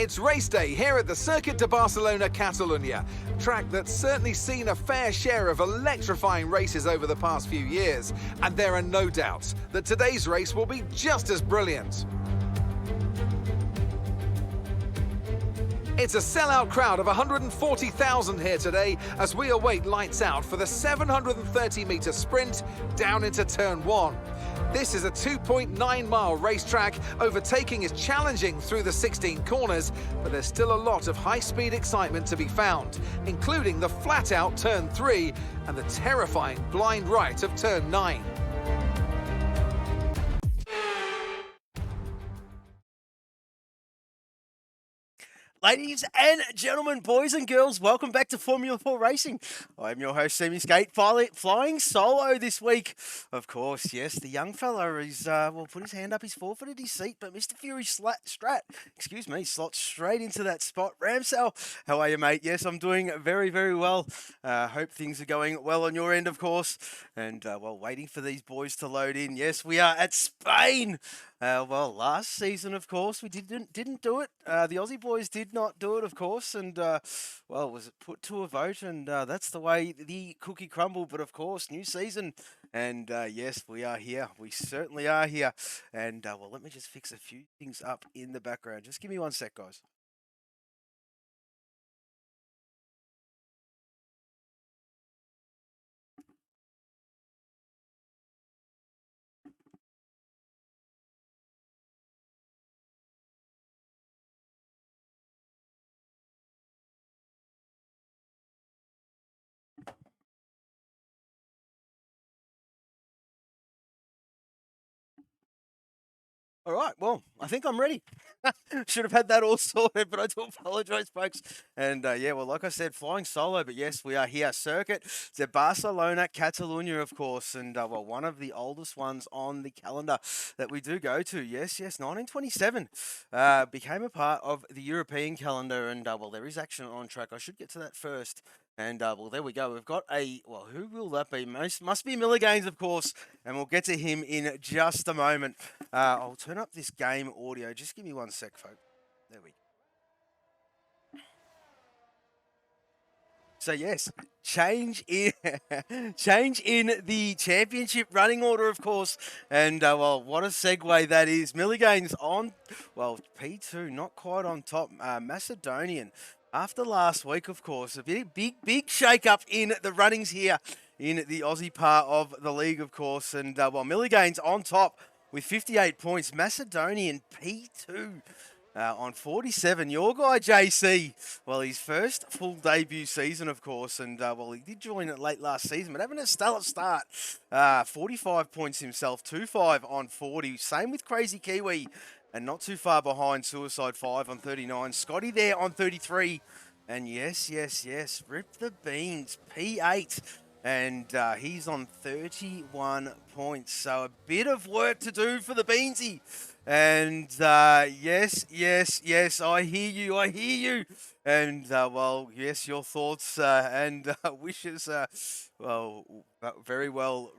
It's race day here at the Circuit de Barcelona, Catalunya, a track that's certainly seen a fair share of electrifying races over the past few years, and there are no doubts that today's race will be just as brilliant. It's a sellout crowd of 140,000 here today as we await lights out for the 730-metre sprint down into Turn 1. This is a 2.9-mile racetrack. Overtaking is challenging through the 16 corners, but there's still a lot of high-speed excitement to be found, including the flat-out Turn 3 and the terrifying blind right of Turn 9. Ladies and gentlemen, boys and girls, welcome back to Formula 4 Racing. I'm your host, Sammy Skate, flying solo this week. Of course, yes, the young fella is, put his hand up, he's forfeited his seat, but Mr. Fury slots straight into that spot. Ramsell, how are you, mate? Yes, I'm doing very, very well. Hope things are going well on your end, of course. And, waiting for these boys to load in. Yes, we are at Spain. Last season, of course, we didn't do it. The Aussie boys did not do it, of course, and was it put to a vote? And that's the way the cookie crumbled. But of course, new season, and yes, we are here. We certainly are here. And let me just fix a few things up in the background. Just give me one sec, guys. All right, well, I think I'm ready. Should have had that all sorted, but I do apologise, folks. And like I said, flying solo, but yes, we are here. Circuit de Barcelona, Catalunya, of course, and one of the oldest ones on the calendar that we do go to. Yes, 1927 became a part of the European calendar, and there is action on track. I should get to that first. And, there we go. We've got who will that be? Must be Milligains, of course, and we'll get to him in just a moment. I'll turn up this game audio. Just give me one sec, folks. There we go. So, yes, change in the championship running order, of course. And, what a segue that is. Milligains on, P2, not quite on top. Macedonian. After last week, of course, a big shake-up in the runnings here in the Aussie part of the league, of course. And, Milligains on top with 58 points. Macedonian P2 on 47. Your guy, JC, his first full debut season, of course. And, he did join it late last season, but having a stellar start. 45 points himself, 2-5 on 40. Same with Crazy Kiwi. And not too far behind Suicide 5 on 39. Scotty there on 33. And yes, rip the beans. P8. And he's on 31 points. So a bit of work to do for the Beansy. And yes, I hear you. And, yes, your thoughts and wishes, very well.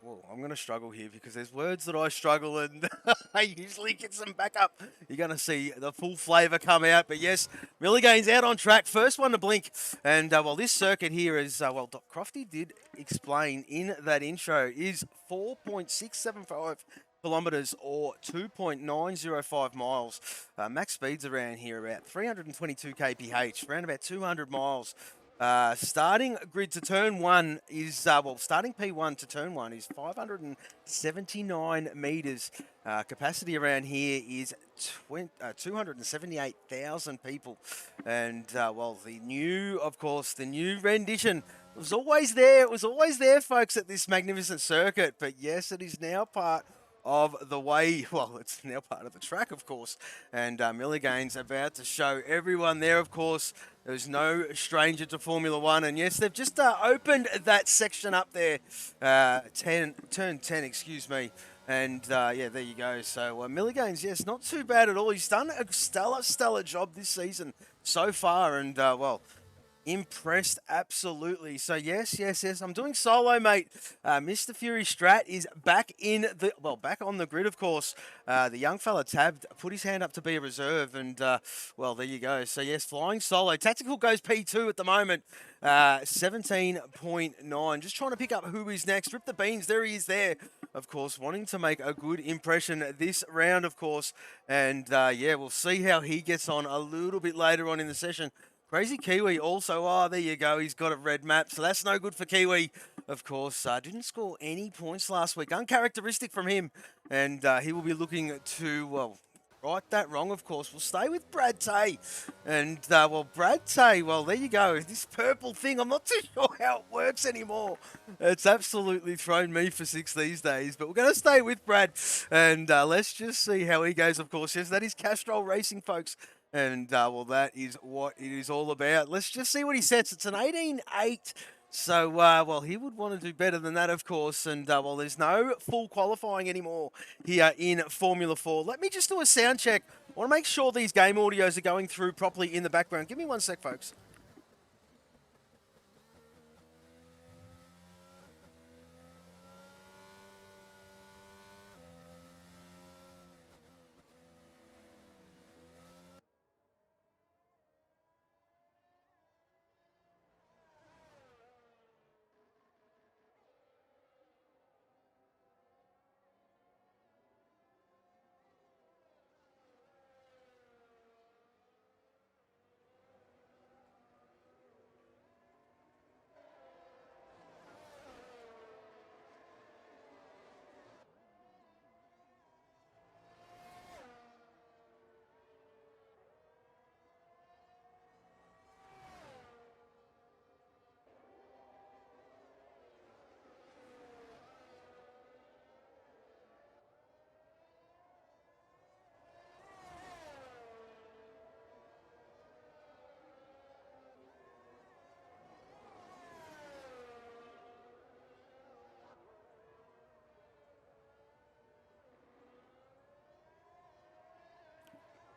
Well, I'm going to struggle here because there's words that I struggle and I usually get some backup. You're going to see the full flavour come out. But yes, Milligains out on track. First one to blink. And, this circuit here is, Doc Crofty did explain in that intro, is 4.675 kilometres or 2.905 miles. Max speeds around here about 322 kph, around about 200 miles. Starting grid to turn 1 is, starting P1 to turn 1 is 579 metres. Capacity around here is 278,000 people. And, the new rendition was always there. It was always there, folks, at this magnificent circuit. But yes, it is now part of the way, it's now part of the track, of course. And Milligains about to show everyone there, of course. There's no stranger to Formula 1. And yes, they've just opened that section up there. Turn 10, excuse me. And there you go. So Milligains, yes, not too bad at all. He's done a stellar job this season so far. And, Impressed, absolutely. So yes, yes, yes. I'm doing solo, mate. Mr. Fury Strat is back in the back on the grid, of course. The young fella tabbed, put his hand up to be a reserve, and well, there you go. So yes, flying solo. Tactical goes P2 at the moment. 17.9. Just trying to pick up who is next. Rip the beans. There he is. There, of course, wanting to make a good impression this round, of course. And yeah, we'll see how he gets on a little bit later on in the session. Crazy Kiwi also, there you go, he's got a red map, so that's no good for Kiwi, of course. Didn't score any points last week, uncharacteristic from him, and he will be looking to, well, right that wrong, of course. We'll stay with Brad Tay, and, well, Brad Tay, well, there you go, this purple thing, I'm not too sure how it works anymore. It's absolutely thrown me for six these days, but we're going to stay with Brad, and let's just see how he goes, of course. Yes, that is Castrol Racing, folks. And, well, that is what it is all about. Let's just see what he sets. It's an 18-8. So, well, he would want to do better than that, of course. And, well, there's no full qualifying anymore here in Formula 4. Let me just do a sound check. I want to make sure these game audios are going through properly in the background. Give me one sec, folks.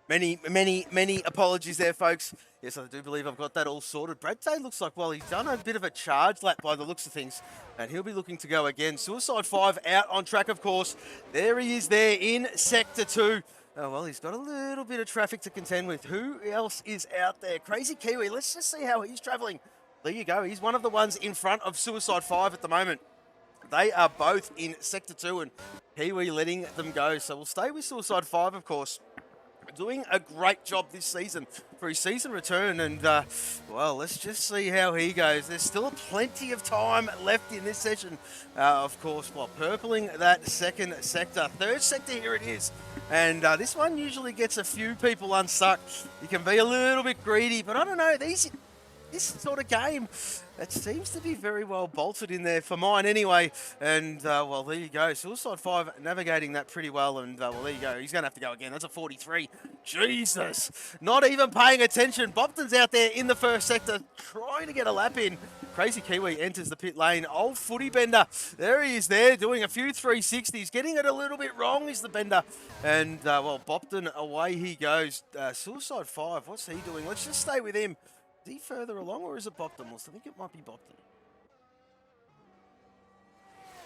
Many apologies there, folks. Yes, I do believe I've got that all sorted. Brad Tay looks like, well, he's done a bit of a charge lap by the looks of things, and he'll be looking to go again. Suicide 5 out on track, of course. There he is there in Sector 2. Oh, well, he's got a little bit of traffic to contend with. Who else is out there? Crazy Kiwi. Let's just see how he's traveling. There you go. He's one of the ones in front of Suicide 5 at the moment. They are both in Sector 2, and Kiwi letting them go. So we'll stay with Suicide 5, of course. Doing a great job this season for his season return, and well, let's just see how he goes. There's still plenty of time left in this session, of course, while purpling that second sector. Third sector, here it is, and this one usually gets a few people unstuck. You can be a little bit greedy, but I don't know, this sort of game, it seems to be very well bolted in there for mine anyway. And, well, there you go. Suicide 5 navigating that pretty well. And, well, there you go. He's going to have to go again. That's a 43. Jesus. Not even paying attention. Bopton's out there in the first sector trying to get a lap in. Crazy Kiwi enters the pit lane. Old footy bender. There he is there doing a few 360s. Getting it a little bit wrong is the bender. And, well, Bopton, away he goes. Suicide 5, what's he doing? Let's just stay with him. Is he further along, or is it Bopton? I think it might be Bopton.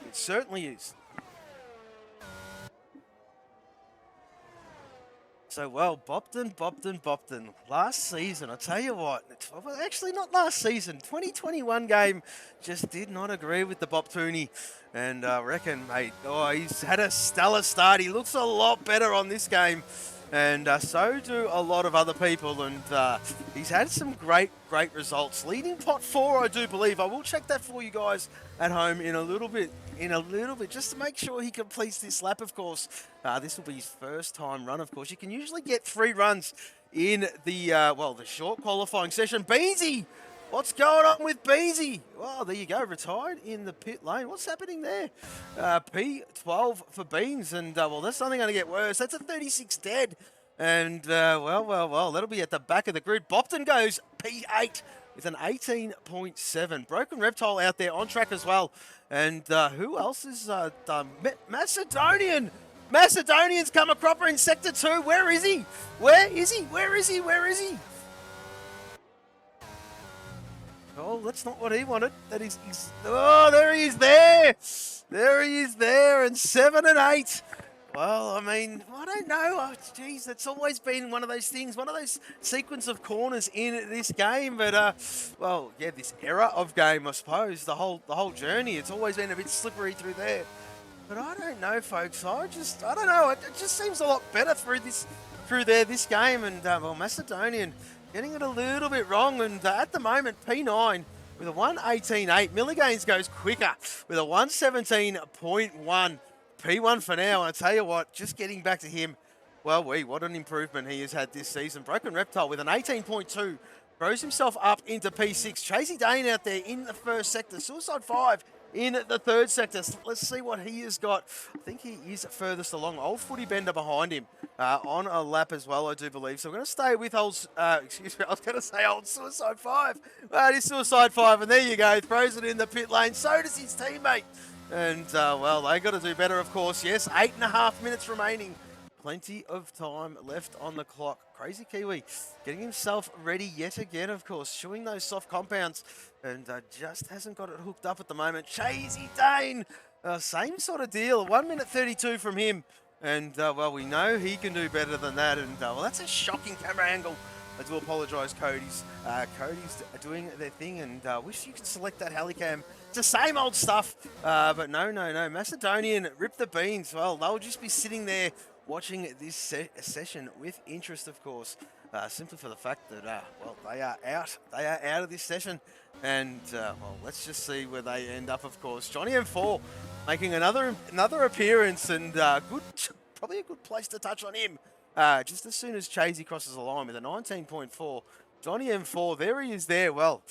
It certainly is. So, well, Bopton. Last season, I tell you what, well, actually not last season, 2021 game just did not agree with the Boptoonie. And I reckon, mate, he's had a stellar start. He looks a lot better on this game. And so do a lot of other people, and he's had some great results. Leading pot 4, I do believe. I will check that for you guys at home in a little bit, just to make sure he completes this lap, of course. This will be his first time run, of course. You can usually get 3 runs in the, well, the short qualifying session. Beansy! What's going on with Beansy? Well, there you go, retired in the pit lane. What's happening there? P12 for Beans, and, well, that's only going to get worse. That's a 36 dead. And, well, that'll be at the back of the grid. Bopton goes P8 with an 18.7. Broken Reptile out there on track as well. And who else is Macedonian? Macedonian's come a cropper in Sector 2. Where is he? Where is he? Oh, that's not what he wanted. That is, oh, there he is there. There he is there, and 7 and 8. Well, I mean, I don't know. Oh, geez, it's always been one of those things, one of those sequence of corners in this game. But well, yeah, this era of game, I suppose, the whole journey. It's always been a bit slippery through there. But I don't know, folks. I don't know. It just seems a lot better through this game. And well, Macedonian getting it a little bit wrong. And at the moment, P9 with a 1:18.8. Milligains goes quicker with a 1:17.1. P1 for now. And I tell you what, just getting back to him, well, what an improvement he has had this season. Broken Reptile with an 18.2 throws himself up into P6. Chasey Dane out there in the first sector. Suicide 5 in the third sector. Let's see what he has got. I think he is furthest along. Old Footy Bender behind him on a lap as well, I do believe. So we're going to stay with old, excuse me, I was going to say old Suicide 5. Well, it is Suicide 5, and there you go. Throws it in the pit lane. So does his teammate. And, well, they got to do better, of course. Yes, 8.5 minutes remaining. Plenty of time left on the clock. Crazy Kiwi getting himself ready yet again, of course. Chewing those soft compounds. And just hasn't got it hooked up at the moment. Chasey Dane, same sort of deal. 1:32 from him. And, well, we know he can do better than that. And, well, that's a shocking camera angle. I do apologise, Cody's. Cody's doing their thing, and wish you could select that helicam. It's the same old stuff, but no. Macedonian, rip the beans. Well, they'll just be sitting there watching this session with interest, of course, simply for the fact that, well, they are out of this session. And, well, let's just see where they end up, of course. Johnny M4 making another appearance, and probably a good place to touch on him. Just as soon as Chasey crosses the line with a 19.4. Johnny M4, there he is there. Well,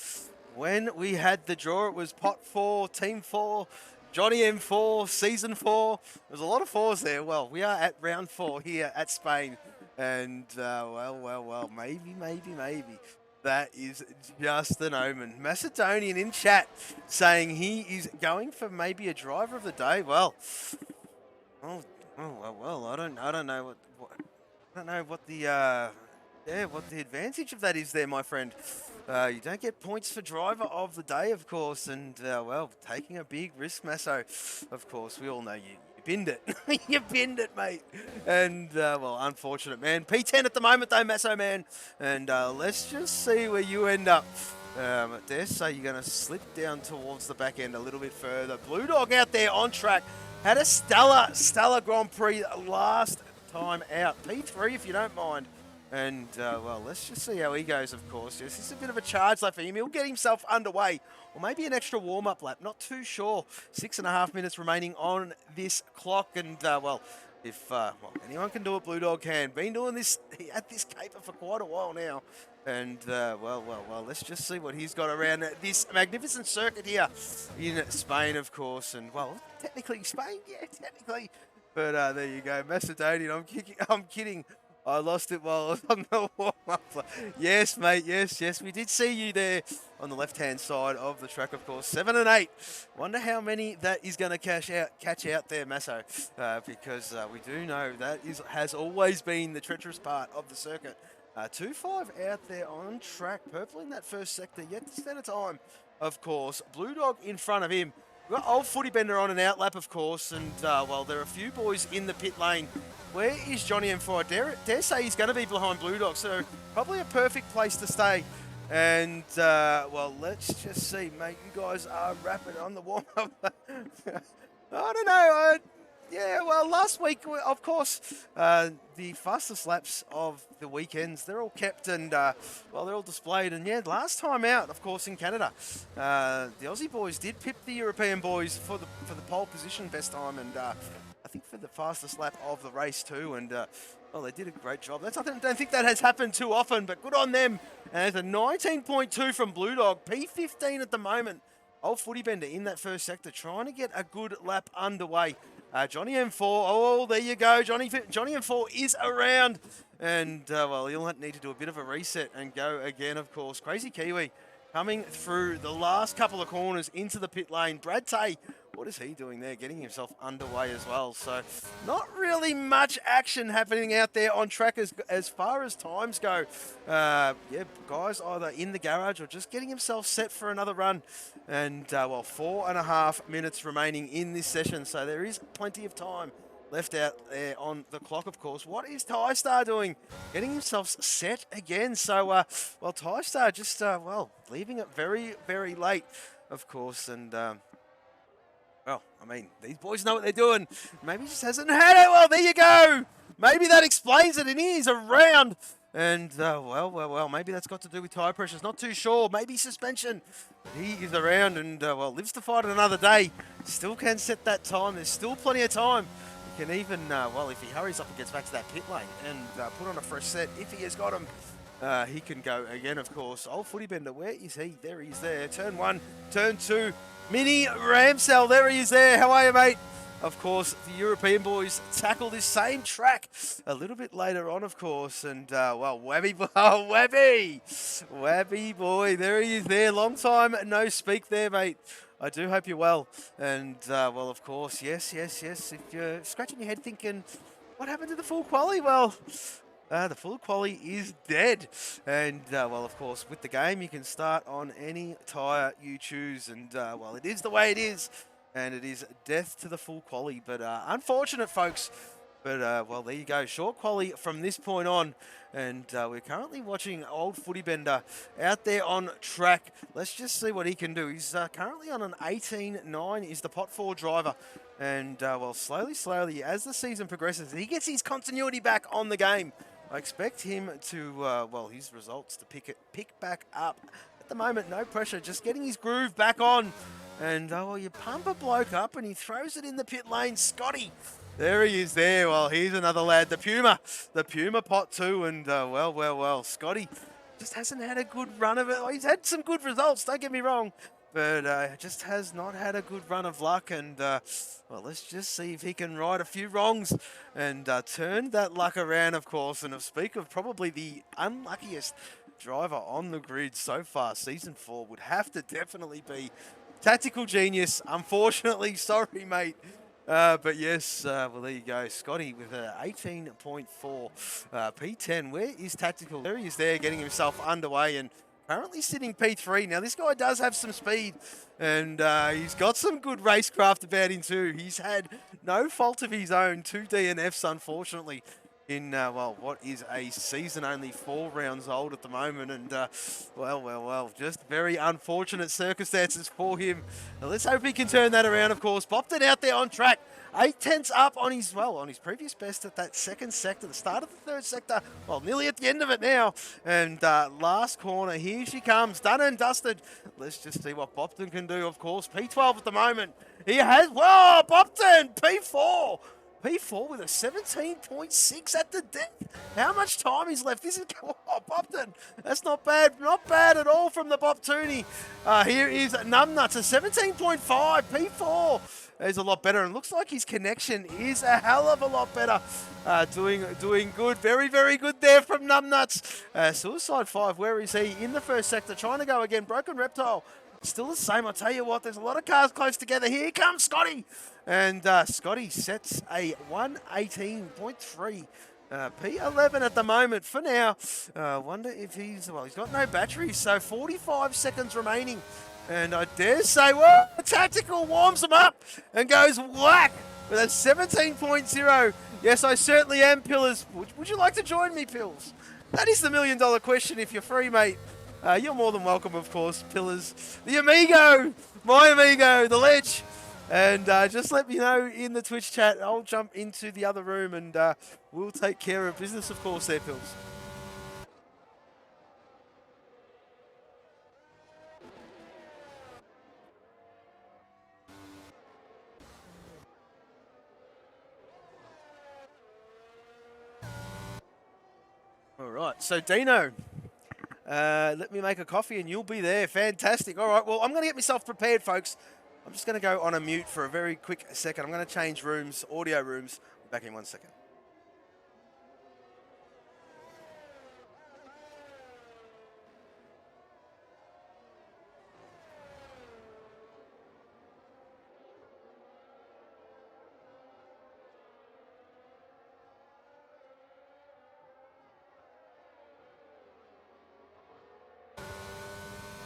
when we had the draw, it was pot 4, team 4, Johnny M4, season 4. There's a lot of 4s there. Well, we are at round 4 here at Spain. And, well, maybe. That is just an omen. Macedonian in chat saying he is going for maybe a driver of the day. Well, I don't know what the advantage of that is there, my friend. You don't get points for driver of the day, of course, and well, taking a big risk, Masso. Of course, we all know you binned it. You binned it, mate. And well, unfortunate, man. P10 at the moment, though, Masso, man. And let's just see where you end up. I dare say you're going to slip down towards the back end a little bit further. Blue Dog out there on track. Had a stellar Grand Prix last time out. P3, if you don't mind. And, well, let's just see how he goes, of course. This is a bit of a charge lap for him. He'll get himself underway. Or maybe an extra warm-up lap. Not too sure. 6.5 minutes remaining on this clock. And, well, if well, anyone can do it, Blue Dog can. Been doing this at this caper for quite a while now. And, well, let's just see what he's got around this magnificent circuit here in Spain, of course. And, well, technically Spain, yeah, technically. But there you go, Macedonian. I'm kidding. I lost it while I was on the warm-up. Yes, mate, yes. We did see you there on the left-hand side of the track, of course. 7 and 8. Wonder how many that is going to catch out there, Masso, because we do know that has always been the treacherous part of the circuit. 2-5 out there on track. Purple in that first sector, yet to stand a time, of course. Blue Dog in front of him. We've got Old Footy Bender on an outlap, of course, and, well, there are a few boys in the pit lane. Where is Johnny M4? I dare say he's going to be behind Blue Dog, so probably a perfect place to stay. And, well, let's just see, mate. You guys are rapid on the warm-up. I don't know. Yeah, well, last week, of course, the fastest laps of the weekends, they're all kept and, well, they're all displayed. And, yeah, last time out, of course, in Canada, the Aussie boys did pip the European boys for the pole position best time. And, I think for the fastest lap of the race too, and well, they did a great job. I don't think that has happened too often, but good on them. And there's a 19.2 from Blue Dog, P15 at the moment. Old Footy Bender in that first sector, trying to get a good lap underway. Johnny M4, oh, there you go. Johnny M4 is around, and well, he'll need to do a bit of a reset and go again, of course. Crazy Kiwi coming through the last couple of corners into the pit lane. Brad Tay What is he doing there? Getting himself underway as well. So not really much action happening out there on track as far as times go. Yeah, guys either in the garage or just getting himself set for another run. And, well, 4.5 minutes remaining in this session. So there is plenty of time left out there on the clock, of course. What is TyStar doing? Getting himself set again. So, well, TyStar just, well, leaving it very, very late, of course. And, well, I mean, these boys know what they're doing. Maybe he just hasn't had it. Well, there you go. Maybe that explains it. And he is around. And, well, maybe that's got to do with tyre pressures. Not too sure. Maybe suspension. But he is around and, well, lives to fight another day. Still can set that time. There's still plenty of time. He can even, well, if he hurries up and gets back to that pit lane and put on a fresh set, if he has got him, he can go again, of course. Old footy bender, where is he? There he is there. Turn 1, turn 2. Mini Ramsell, there he is there. How are you, mate? Of course, the European boys tackle this same track a little bit later on, of course. And, well, Webby, oh, Webby boy, there he is there. Long time no speak there, mate. I do hope you're well. And, well, of course, yes. If you're scratching your head thinking, what happened to the full quali? Well, the full quali is dead. And, well, of course, with the game, you can start on any tyre you choose. And, well, it is the way it is. And it is death to the full quali. But unfortunate, folks. But, well, there you go. Short quali from this point on. And we're currently watching old footy bender out there on track. Let's just see what he can do. He's currently on an 18.9, is the pot 4 driver. And, well, slowly, as the season progresses, he gets his continuity back on the game. I expect him to, well, his results to pick back up. At the moment, no pressure, just getting his groove back on. And, well, you pump a bloke up and he throws it in the pit lane. Scotty. There he is there. Well, here's another lad, the Puma pot 2. And, well, Scotty just hasn't had a good run of it. Well, he's had some good results, don't get me wrong. But just has not had a good run of luck. And, well, let's just see if he can right a few wrongs and turn that luck around, of course. And speak of probably the unluckiest driver on the grid so far, Season 4 would have to definitely be Tactical Genius. Unfortunately, sorry, mate. But yes, well, there you go. Scotty with a 18.4 P10. Where is Tactical? There he is there, getting himself underway and currently sitting P3. Now, this guy does have some speed and he's got some good racecraft about him too. He's had no fault of his own. 2 DNFs, unfortunately, in, well, what is a season only 4 rounds old at the moment. And, well, just very unfortunate circumstances for him. Now, let's hope he can turn that around, of course. Bopton out there on track. 8/10 up on his, well, on his previous best at that second sector, the start of the third sector. Well, nearly at the end of it now. And last corner, here she comes, done and dusted. Let's just see what Bopton can do, of course. P12 at the moment. He has, whoa, Bopton, P4. P4 with a 17.6 at the depth. How much time is left? This is, oh, Bopton. That's not bad. Not bad at all from the Boptoonie. Here is Numbnuts, a 17.5. P4 is a lot better. And looks like his connection is a hell of a lot better. Doing good. Very, very good there from Numbnuts. Suicide 5, where is he? In the first sector, trying to go again. Broken Reptile. Still the same. I'll tell you what, there's a lot of cars close together. Here comes Scotty. And Scotty sets a 118.3. P11 at the moment for now. Wonder if he's, well, he's got no batteries, so 45 seconds remaining. And I dare say, well, Tactical warms him up and goes whack with a 17.0. Yes, I certainly am, Pillars. Would you like to join me, Pills? That is the $1 million question if you're free, mate. You're more than welcome, of course, Pillars. The Amigo, my Amigo, the Ledge. And just let me know in the Twitch chat. I'll jump into the other room and we'll take care of business, of course, there, Pills. All right, so Dino, let me make a coffee and you'll be there. Fantastic. All right, well, I'm going to get myself prepared, folks. I'm just going to go on a mute for a very quick second. I'm going to change rooms, audio rooms. Back in 1 second.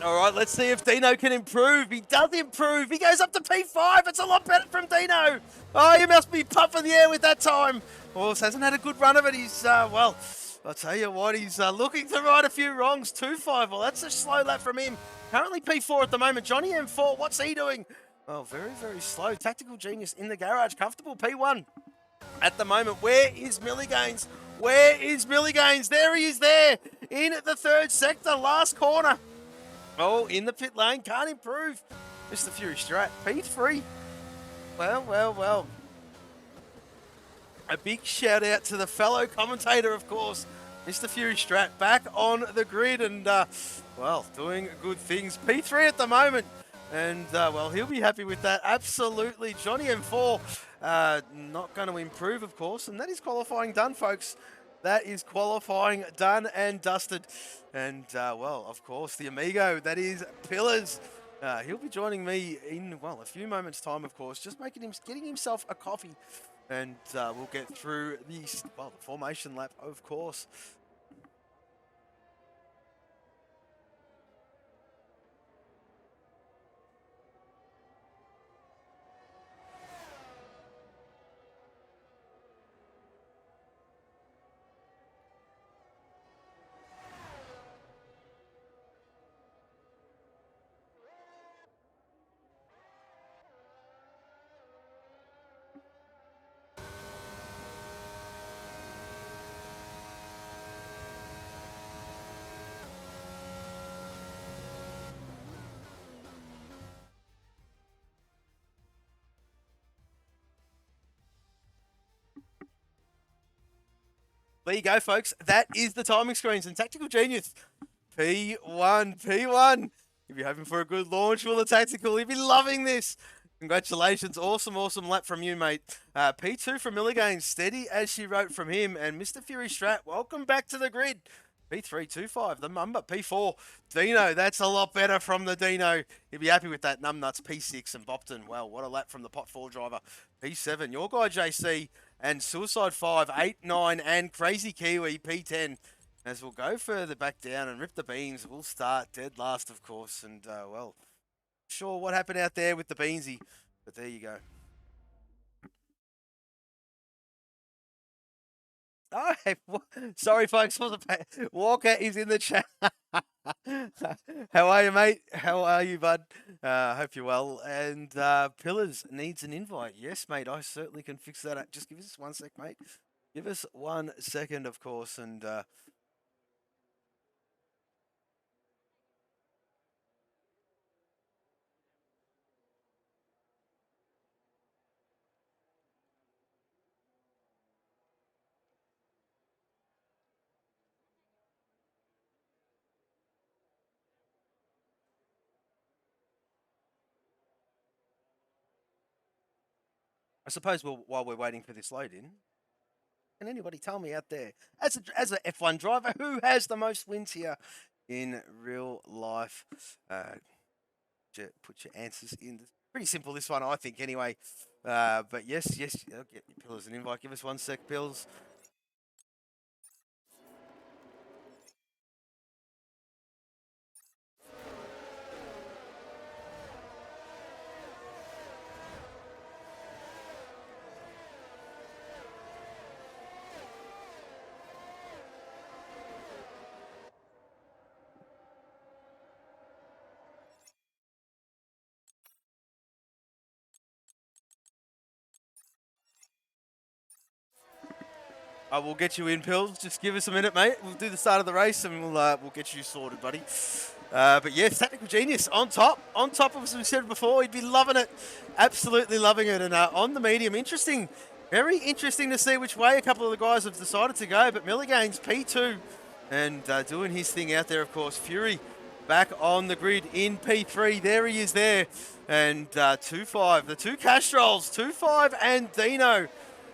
All right, let's see if Dino can improve. He does improve. He goes up to P5. It's a lot better from Dino. Oh, he must be puffing the air with that time. Horse hasn't had a good run of it. He's, well, I'll tell you what, he's looking to right a few wrongs. 2.5. Well, that's a slow lap from him. Currently P4 at the moment. Johnny M4, what's he doing? Oh, very, very slow. Tactical Genius in the garage. Comfortable P1 at the moment. Where is Milligains? Where is Milligains? There he is there in the third sector. Last corner. Oh, in the pit lane. Can't improve. Mr. Fury Strat. P3. Well, well, well. A big shout out to the fellow commentator, of course, Mr. Fury Strat, back on the grid and, well, doing good things. P3 at the moment. And, well, he'll be happy with that. Absolutely. Johnny M4 not going to improve, of course. And that is qualifying done, folks. That is qualifying done and dusted. And, well, of course, the amigo, that is Pillars. He'll be joining me in, well, a few moments' time, of course, just getting himself a coffee. And we'll get through the formation lap, of course. There you go, folks. That is the timing screens and Tactical Genius. P1. If you're hoping for a good launch, Will the Tactical, you'll be loving this. Congratulations. Awesome lap from you, mate. P2 from Milligains, steady as she wrote from him. And Mr. Fury Strat, welcome back to the grid. P3, 2.5, the Mumba. P4, Dino, that's a lot better from the Dino. You'll be happy with that. Numbnuts, P6, and Bopton. Well, what a lap from the Pot 4 driver. P7, your guy, JC, and Suicide 5, 8, 9, and Crazy Kiwi, P10. As we'll go further back down and rip the beans, we'll start dead last, of course. And, well, sure what happened out there with the Beansy, but there you go. Oh, hey, sorry, folks. Walker is in the chat. How are you, mate? How are you, bud? Hope you're well. And Pillars needs an invite. Yes, mate. I certainly can fix that up. Just give us 1 sec, mate. Give us 1 second, of course. And I suppose while we're waiting for this load in, can anybody tell me out there, as a F1 driver, who has the most wins here in real life? Put your answers in. Pretty simple, this one, I think, anyway. But yes, I'll get your Pillars an invite. Give us 1 sec, Pills. I will get you in, Pills. Just give us a minute, mate. We'll do the start of the race and we'll get you sorted, buddy. But yes, Tactical Genius on top. On top of, as we said before, he'd be loving it. Absolutely loving it. And on the medium, interesting. Very interesting to see which way a couple of the guys have decided to go. But Milligains, P2, and doing his thing out there, of course. Fury back on the grid in P3. There he is there. And 2.5. The two Castrolls, 2.5 and Dino.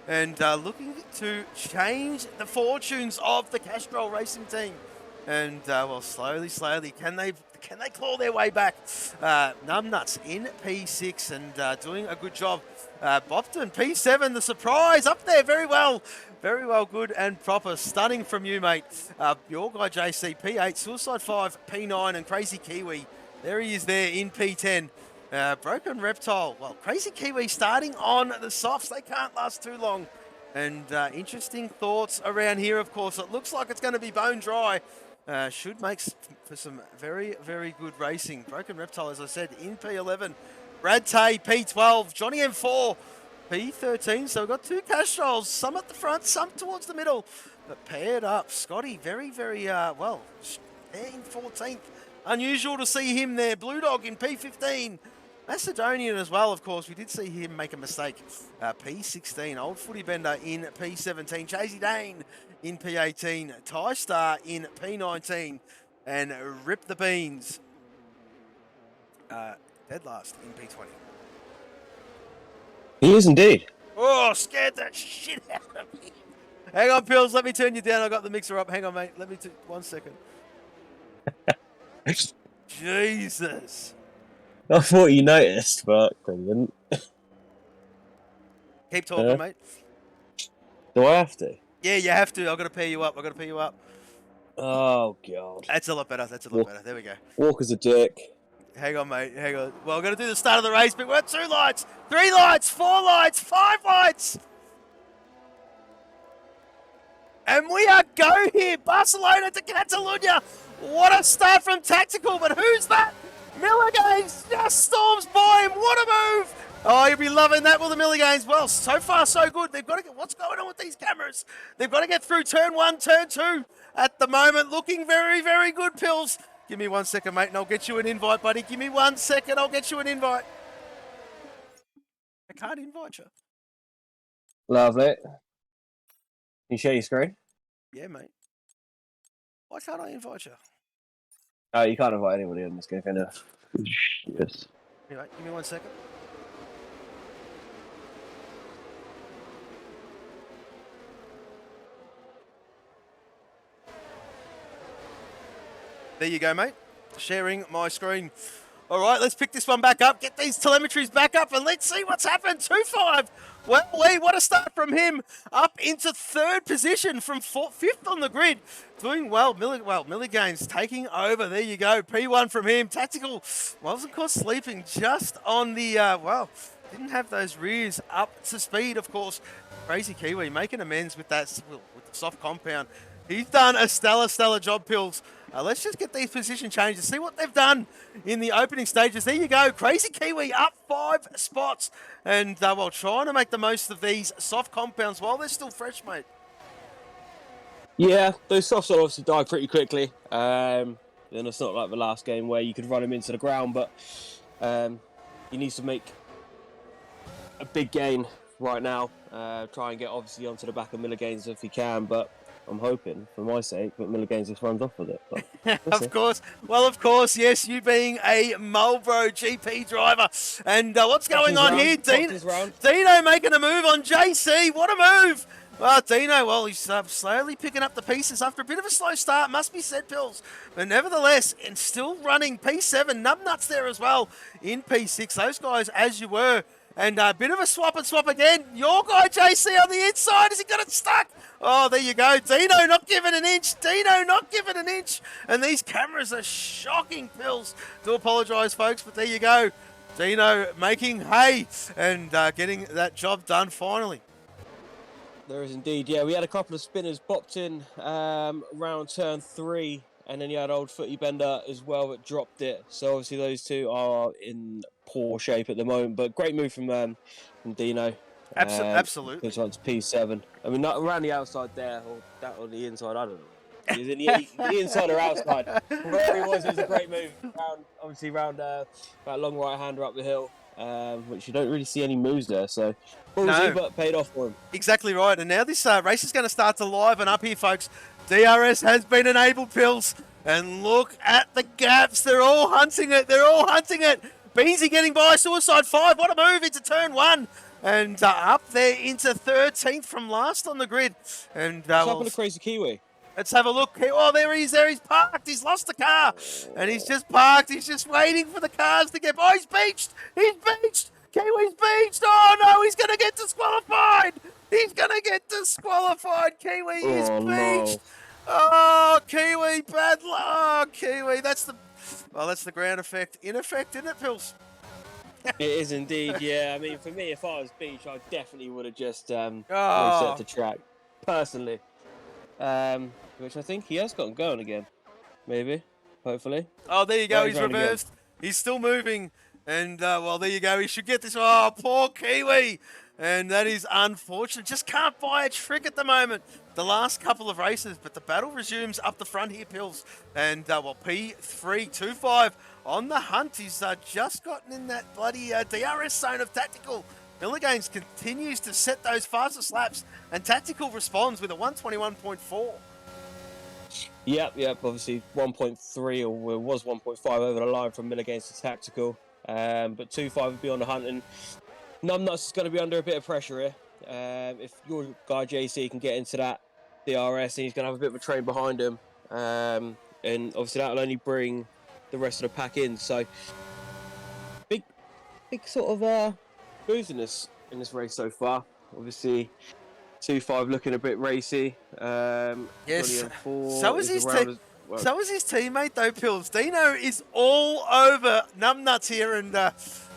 And looking to change the fortunes of the Castrol Racing team. And, well, slowly, can they claw their way back? Numbnuts in P6 and doing a good job. Bopton, P7, the surprise, up there very well. Very well, good and proper. Stunning from you, mate. Your guy, JC, P8, Suicide 5, P9, and Crazy Kiwi. There he is there in P10. Broken Reptile. Well, Crazy Kiwi starting on the softs. They can't last too long. And interesting thoughts around here, of course. It looks like it's going to be bone dry. Should make for some very, very good racing. Broken Reptile, as I said, in P11. Brad Tay, P12. Johnny M4, P13. So we've got two Castrolls, some at the front, some towards the middle. But paired up. Scotty, very, very, well, in 14th. Unusual to see him there. Blue Dog in P15. Macedonian as well, of course. We did see him make a mistake. P16. Old Footy Bender in P17. Chasey Dane in P18. Ty Star in P19. And Rip the Beans, dead last in P20. He is indeed. Oh, scared the shit out of me. Hang on, Pills. Let me turn you down. I got the mixer up. Hang on, mate. Let me 1 second. Jesus. I thought you noticed, but I didn't. Keep talking, mate. Do I have to? Yeah, you have to. I've got to pair you up. Oh, God. That's a lot better. Better. There we go. Walker's a dick. Hang on, mate. Hang on. Well, I'm going to do the start of the race, but we're at 2 lights, 3 lights, 4 lights, 5 lights. And we are go here. Barcelona to Catalunya. What a start from Tactical, but who's that? Milliganes just storms by him. What a move. Oh, you'll be loving that with the Milliganes. Well, so far, so good. They've got to get, what's going on with these cameras? They've got to get through turn 1, turn 2 at the moment. Looking very, very good, Pills. Give me 1 second, mate, and I'll get you an invite, buddy. Give me 1 second, I'll get you an invite. I can't invite you. Lovely. Can you share your screen? Yeah, mate. Why can't I invite you? Oh, you can't invite anybody on this game, can you? Yes. Anyway, give me 1 second. There you go, mate. Sharing my screen. All right, let's pick this one back up. Get these telemetries back up and let's see what's happened. 2-5. Well, what a start from him. Up into 3rd position from 5th on the grid. Doing well. Milliganes taking over. There you go. P1 from him. Tactical wasn't caught sleeping just on the, didn't have those rears up to speed, of course. Crazy Kiwi making amends with that, with the soft compound. He's done a stellar job, Pills. Let's just get these position changes, see what they've done in the opening stages. There you go. Crazy Kiwi up 5 spots. And, trying to make the most of these soft compounds while they're still fresh, mate. Yeah, those softs obviously die pretty quickly. Then it's not like the last game where you could run him into the ground, but he needs to make a big gain right now. Try and get obviously onto the back of Milliganes if he can, but I'm hoping, for my sake, that Milliganes just runs off with it. But of course. Well, of course, yes, you being a Marlboro GP driver. And what's going on here? Dino making a move on JC. What a move. Well, Dino, he's slowly picking up the pieces after a bit of a slow start, must be said, Pills. But nevertheless, and still running P7, Numbnuts there as well in P6. Those guys, as you were. And a bit of a swap and swap again. Your guy, JC, on the inside. Has he got it stuck? Oh, there you go. Dino not giving an inch. And these cameras are shocking, Pills. Do apologise, folks, but there you go. Dino making hay and getting that job done finally. there is indeed. Yeah, we had a couple of spinners popped in around turn 3. And then you had Old Footy Bender as well that dropped it. So obviously those two are in poor shape at the moment. But great move from Dino. Absolutely. Goes on to P7. I mean, not around the outside there, or that on the inside, I don't know. He's in the inside or outside. Wherever he was, it was a great move. Obviously round that long right-hander up the hill, which you don't really see any moves there. So, but paid off for him. Exactly right. And now this race is going to start to liven up here, folks. DRS has been enabled, Pills. And look at the gaps. They're all hunting it. Beansy getting by. Suicide 5. What a move into turn 1. And up there into 13th from last on the grid. And What's happened to Crazy Kiwi? Let's have a look. Oh, there he is. He's parked. He's lost the car. And he's just parked. He's just waiting for the cars to get by. He's beached. Kiwi's beached. Oh, no. He's going to get disqualified. He's going to get disqualified. Kiwi is Oh beached. no. Oh, Kiwi, bad luck. Oh, Kiwi, that's the ground effect. In effect, isn't it, Pils? It is indeed, yeah. I mean, for me, if I was Beach, I definitely would have just reset Oh, the track, personally. Which I think he has gotten going again. Maybe, hopefully. oh, there you go. Right, He's round again. reversed. He's still moving. And, well, there you go. He should get this. Oh, poor Kiwi. And that is unfortunate. Just can't buy a trick at the moment. The last couple of races, but the battle resumes up the front here, Pils. And, well, P325 on the hunt. He's just gotten in that bloody DRS zone of Tactical. Milligains continues to set those fastest laps, and Tactical responds with a 121.4. Yep. Obviously, 1.3 or it was 1.5 over the line from Milligains to Tactical. But 2.5 would be on the hunt, and Numbnuts is going to be under a bit of pressure here. If your guy JC can get into that DRS, and he's going to have a bit of a train behind him, and obviously that'll only bring the rest of the pack in. So big sort of boost in this race so far. Obviously, 2.5 looking a bit racy. Yes. 4 So is his well. So is his teammate though, Pils. Dino is all over Numbnuts here, and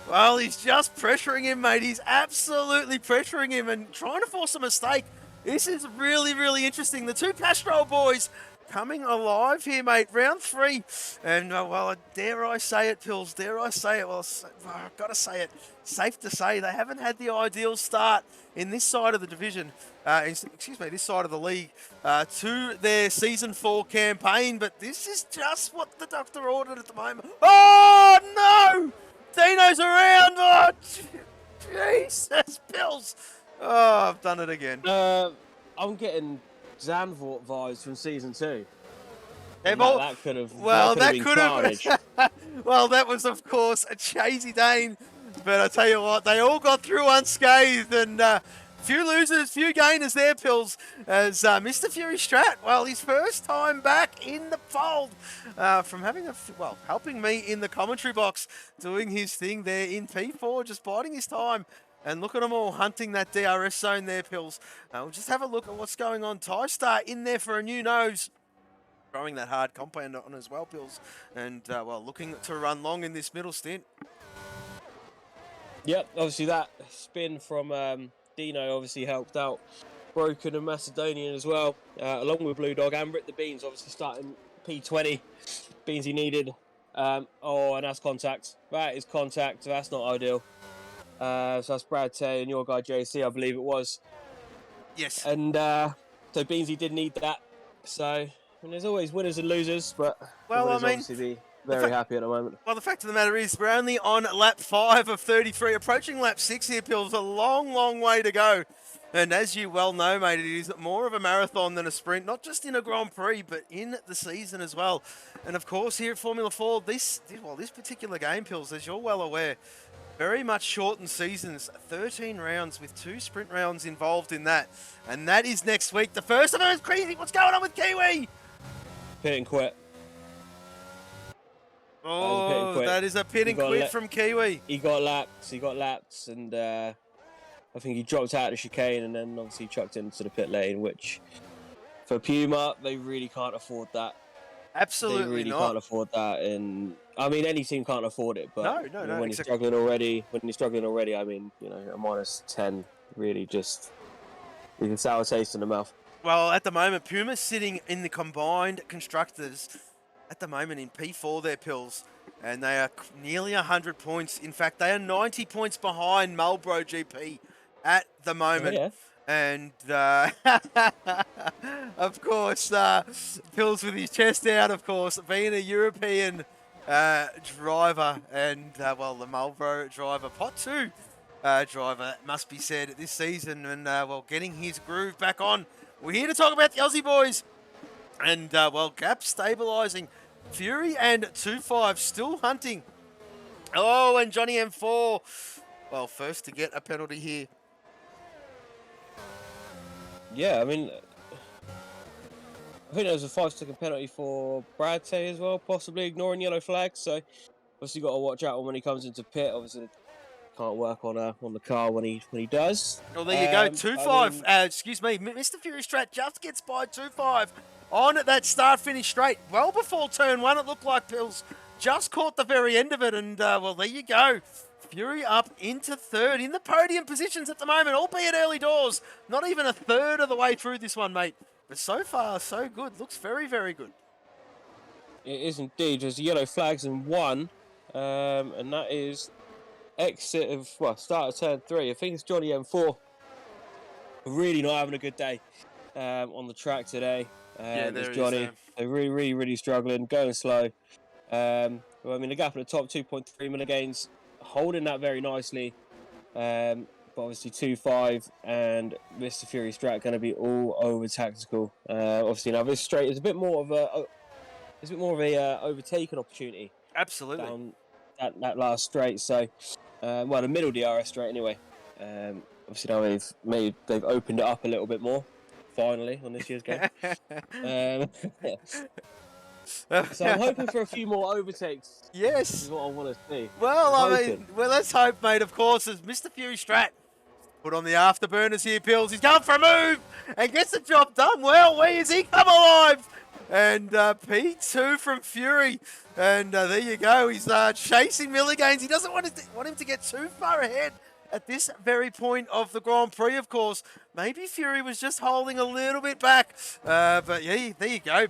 well, he's just pressuring him, mate. He's absolutely pressuring him and trying to force a mistake. This is really, really interesting. The two Castrol boys coming alive here, mate. Round 3. And, well, dare I say it, Pils? Dare I say it? Well, I've got to say it. Safe to say they haven't had the ideal start in this side of the division, this side of the league, to their Season 4 campaign. But this is just what the doctor ordered at the moment. Oh, no! Dino's around! Oh, Jesus, Pils! Oh, I've done it again. I'm getting Zandvoort vibes from Season 2. That could have. Well, that been could carnage. have. Well, that was, of course, a Chasey Dane. But I tell you what, they all got through unscathed, and few losers, few gainers there, Pils. As Mr. Fury Strat, well, his first time back in the fold, from helping me in the commentary box, doing his thing there in P4, just biding his time. And look at them all hunting that DRS zone there, Pils. We'll just have a look at what's going on. TyStar in there for a new nose. Throwing that hard compound on as well, Pils. And, well, looking to run long in this middle stint. Yep, obviously that spin from Dino obviously helped out Broken and Macedonian as well, along with Blue Dog and Rip the Beans, obviously starting P20. Beans he needed. And that's contact. That is contact, so that's not ideal. So that's Brad Tay and your guy JC, I believe it was. Yes. And so Beansy did need that. So, I mean, there's always winners and losers, but obviously be very happy at the moment. Well, the fact of the matter is we're only on lap 5 of 33, approaching lap 6 here, Pils. A long, long way to go. And as you well know, mate, it is more of a marathon than a sprint, not just in a Grand Prix, but in the season as well. And of course, here at Formula 4, this particular game, Pils, as you're well aware, very much shortened seasons, 13 rounds with 2 sprint rounds involved in that. And that is next week. The first of them is crazy. What's going on with Kiwi? Pit and quit. Oh, that is a pit and quit from Kiwi. He got laps, and I think he dropped out of the chicane and then obviously chucked into the pit lane, which for Puma, they really can't afford that. Absolutely they really not. Can't afford that, and I mean any team can't afford it. But no. When you're struggling already, I mean, a -10 really just is a sour taste in the mouth. Well, at the moment, Puma's sitting in the combined constructors at the moment in P4, their Pils, and they are nearly 100 points. In fact, they are 90 points behind Marlboro GP at the moment. Oh, yeah. And, of course, Pils with his chest out, of course, being a European driver and, well, the Marlboro driver, Pot 2 driver, must be said, this season, and, well, getting his groove back on. We're here to talk about the Aussie boys. And, well, Gap stabilising. Fury and 2.5 still hunting. Oh, and Johnny M4, well, first to get a penalty here. Yeah, I mean, I think there was a 5-second penalty for Brad Tay as well, possibly ignoring yellow flags. So, obviously, got to watch out when he comes into pit. Obviously, the can't work on the car when he does. Well, there you go, 2-5. I mean, Excuse me, Mr. Fury Strat just gets by 2-5 on that start-finish straight. Well before turn one, it looked like Pills just caught the very end of it, and well, there you go. Fury up into third in the podium positions at the moment, albeit early doors. Not even a third of the way through this one, mate. But so far, so good. Looks very, very good. it is indeed. There's yellow flags in one, and that is exit of, well, start of turn 3. I think it's Johnny M4. Really not having a good day on the track today. Yeah, there it's he Johnny. is, They're really struggling, going slow. Well, I mean, the gap at the top, 2.3 milligains, holding that very nicely. But obviously 2-5 and Mr. Fury Strat going to be all over tactical. Obviously now this straight is a bit more of a overtaken opportunity. Absolutely. Down that last straight. So, well, the middle DRS straight anyway. Obviously now they've opened it up a little bit more. Finally on this year's game. So I'm hoping for a few more overtakes. Yes. Is what I want to see. Well, I mean, well, let's hope, mate, of course, as Mr. Fury Strat put on the afterburners here, Pills. He's going for a move and gets the job done. Well, where is he come alive? And P2 from Fury. And there you go. He's chasing Milligains. He doesn't want him to get too far ahead at this very point of the Grand Prix, of course. Maybe Fury was just holding a little bit back. But yeah, there you go.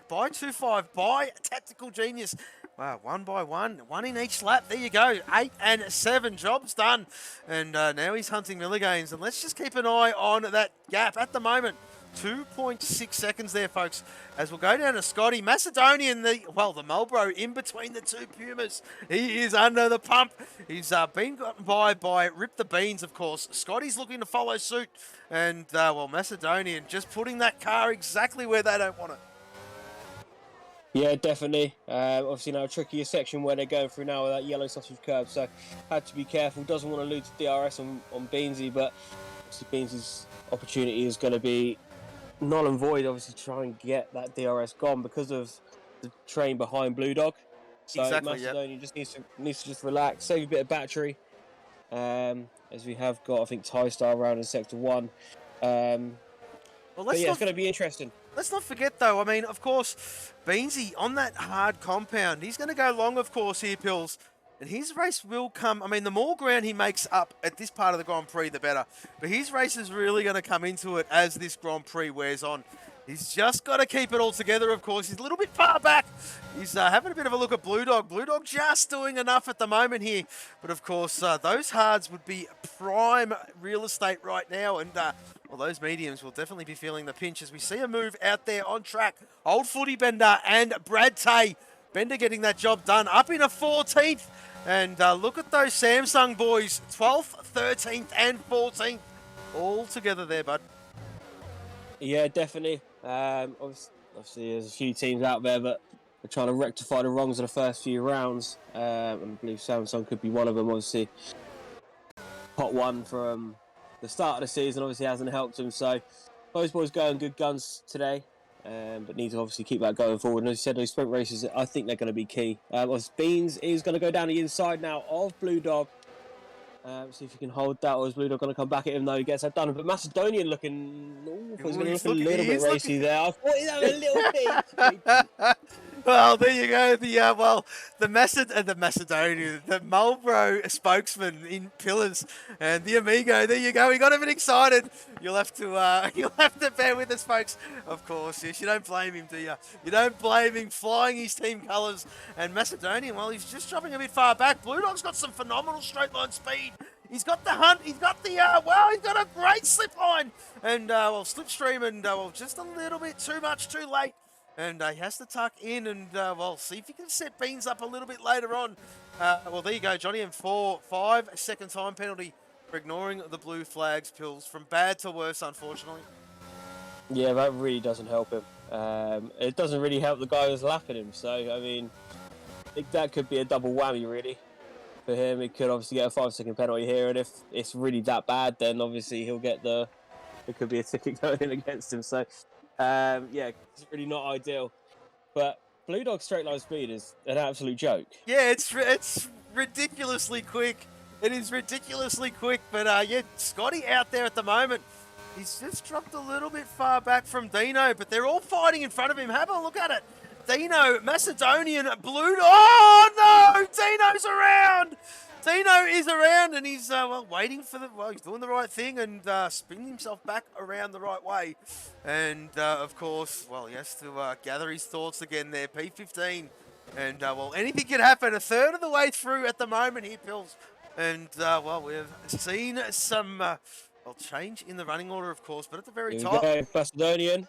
By 2-5, by Tactical Genius. Wow, 1 by 1, 1 in each lap. There you go, 8 and 7, jobs done. And now he's hunting Milligains. And let's just keep an eye on that gap at the moment. 2.6 seconds there, folks, as we'll go down to Scotty. Macedonian, the Marlboro in between the two Pumas. He is under the pump. He's been gotten by Rip the Beans, of course. Scotty's looking to follow suit. And, Macedonian just putting that car exactly where they don't want it. Yeah, definitely. Obviously now a trickier section where they're going through now with that yellow sausage curb, so had to be careful. Doesn't want to lose DRS on Beansy, but obviously Beansy's opportunity is going to be null and void. Obviously try and get that DRS gone because of the train behind Blue Dog. So Exactly, Macedonia just needs to just relax, save a bit of battery. As we have got, I think, Thai Star around in Sector 1. But yeah, it's going to be interesting. Let's not forget, though, I mean, of course, Beansy on that hard compound, he's going to go long, of course, here, Pills. And his race will come, I mean, the more ground he makes up at this part of the Grand Prix, the better. But his race is really going to come into it as this Grand Prix wears on. He's just got to keep it all together, of course. He's a little bit far back. He's having a bit of a look at Blue Dog. Blue Dog just doing enough at the moment here. But, of course, those hards would be prime real estate right now. And, those mediums will definitely be feeling the pinch as we see a move out there on track. Old Footy Bender and Brad Tay. Bender getting that job done. Up in a 14th. And look at those Samsung boys. 12th, 13th, and 14th. All together there, bud. Yeah, definitely. Obviously, there's a few teams out there that are trying to rectify the wrongs of the first few rounds. And I believe Samsung could be one of them. Obviously, hot one from the start of the season obviously hasn't helped them. So those boys going good guns today, but need to obviously keep that going forward. And as you said, those sprint races, I think they're going to be key. Beans is going to go down the inside now of Blue Dog. See if he can hold that, or is Blue Dog going to come back at him? No, he gets that done. But Macedonian looking, he's going to look a little bit racy there. I thought he'd have a little bit. Well, there you go. The Macedonian, the Marlboro spokesman in Pillars, and the Amigo. There you go. We got him excited. You'll have to bear with us, folks. Of course, yes. You don't blame him, do you? You don't blame him flying his team colours. And Macedonian, well, he's just dropping a bit far back. Blue Dog's got some phenomenal straight line speed. He's got the hunt. He's got the, he's got a great slip line. And, slipstream and, just a little bit too much too late. And he has to tuck in and, see if he can set Beans up a little bit later on. There you go, Johnny M4, 5-second time penalty for ignoring the blue flags, Pills. From bad to worse, unfortunately. Yeah, that really doesn't help him. It doesn't really help the guy who's lapping him. So, I mean, I think that could be a double whammy, really. For him, he could obviously get a 5-second penalty here. And if it's really that bad, then obviously he'll get it could be a ticket going in against him. So, yeah, it's really not ideal. But Blue Dog's straight line speed is an absolute joke. Yeah, it's ridiculously quick. It is ridiculously quick, but yeah, Scotty out there at the moment. He's just dropped a little bit far back from Dino, but they're all fighting in front of him. Have a look at it. Dino, Macedonian, Blue. Oh no! Dino's around. Dino is around, and he's well waiting for the. Well, he's doing the right thing and spinning himself back around the right way. And of course, well, he has to gather his thoughts again there. P15, and well, anything can happen. A third of the way through at the moment here, Pills. And well, we've seen some well change in the running order, of course, but at the very Here we top. go, Macedonian.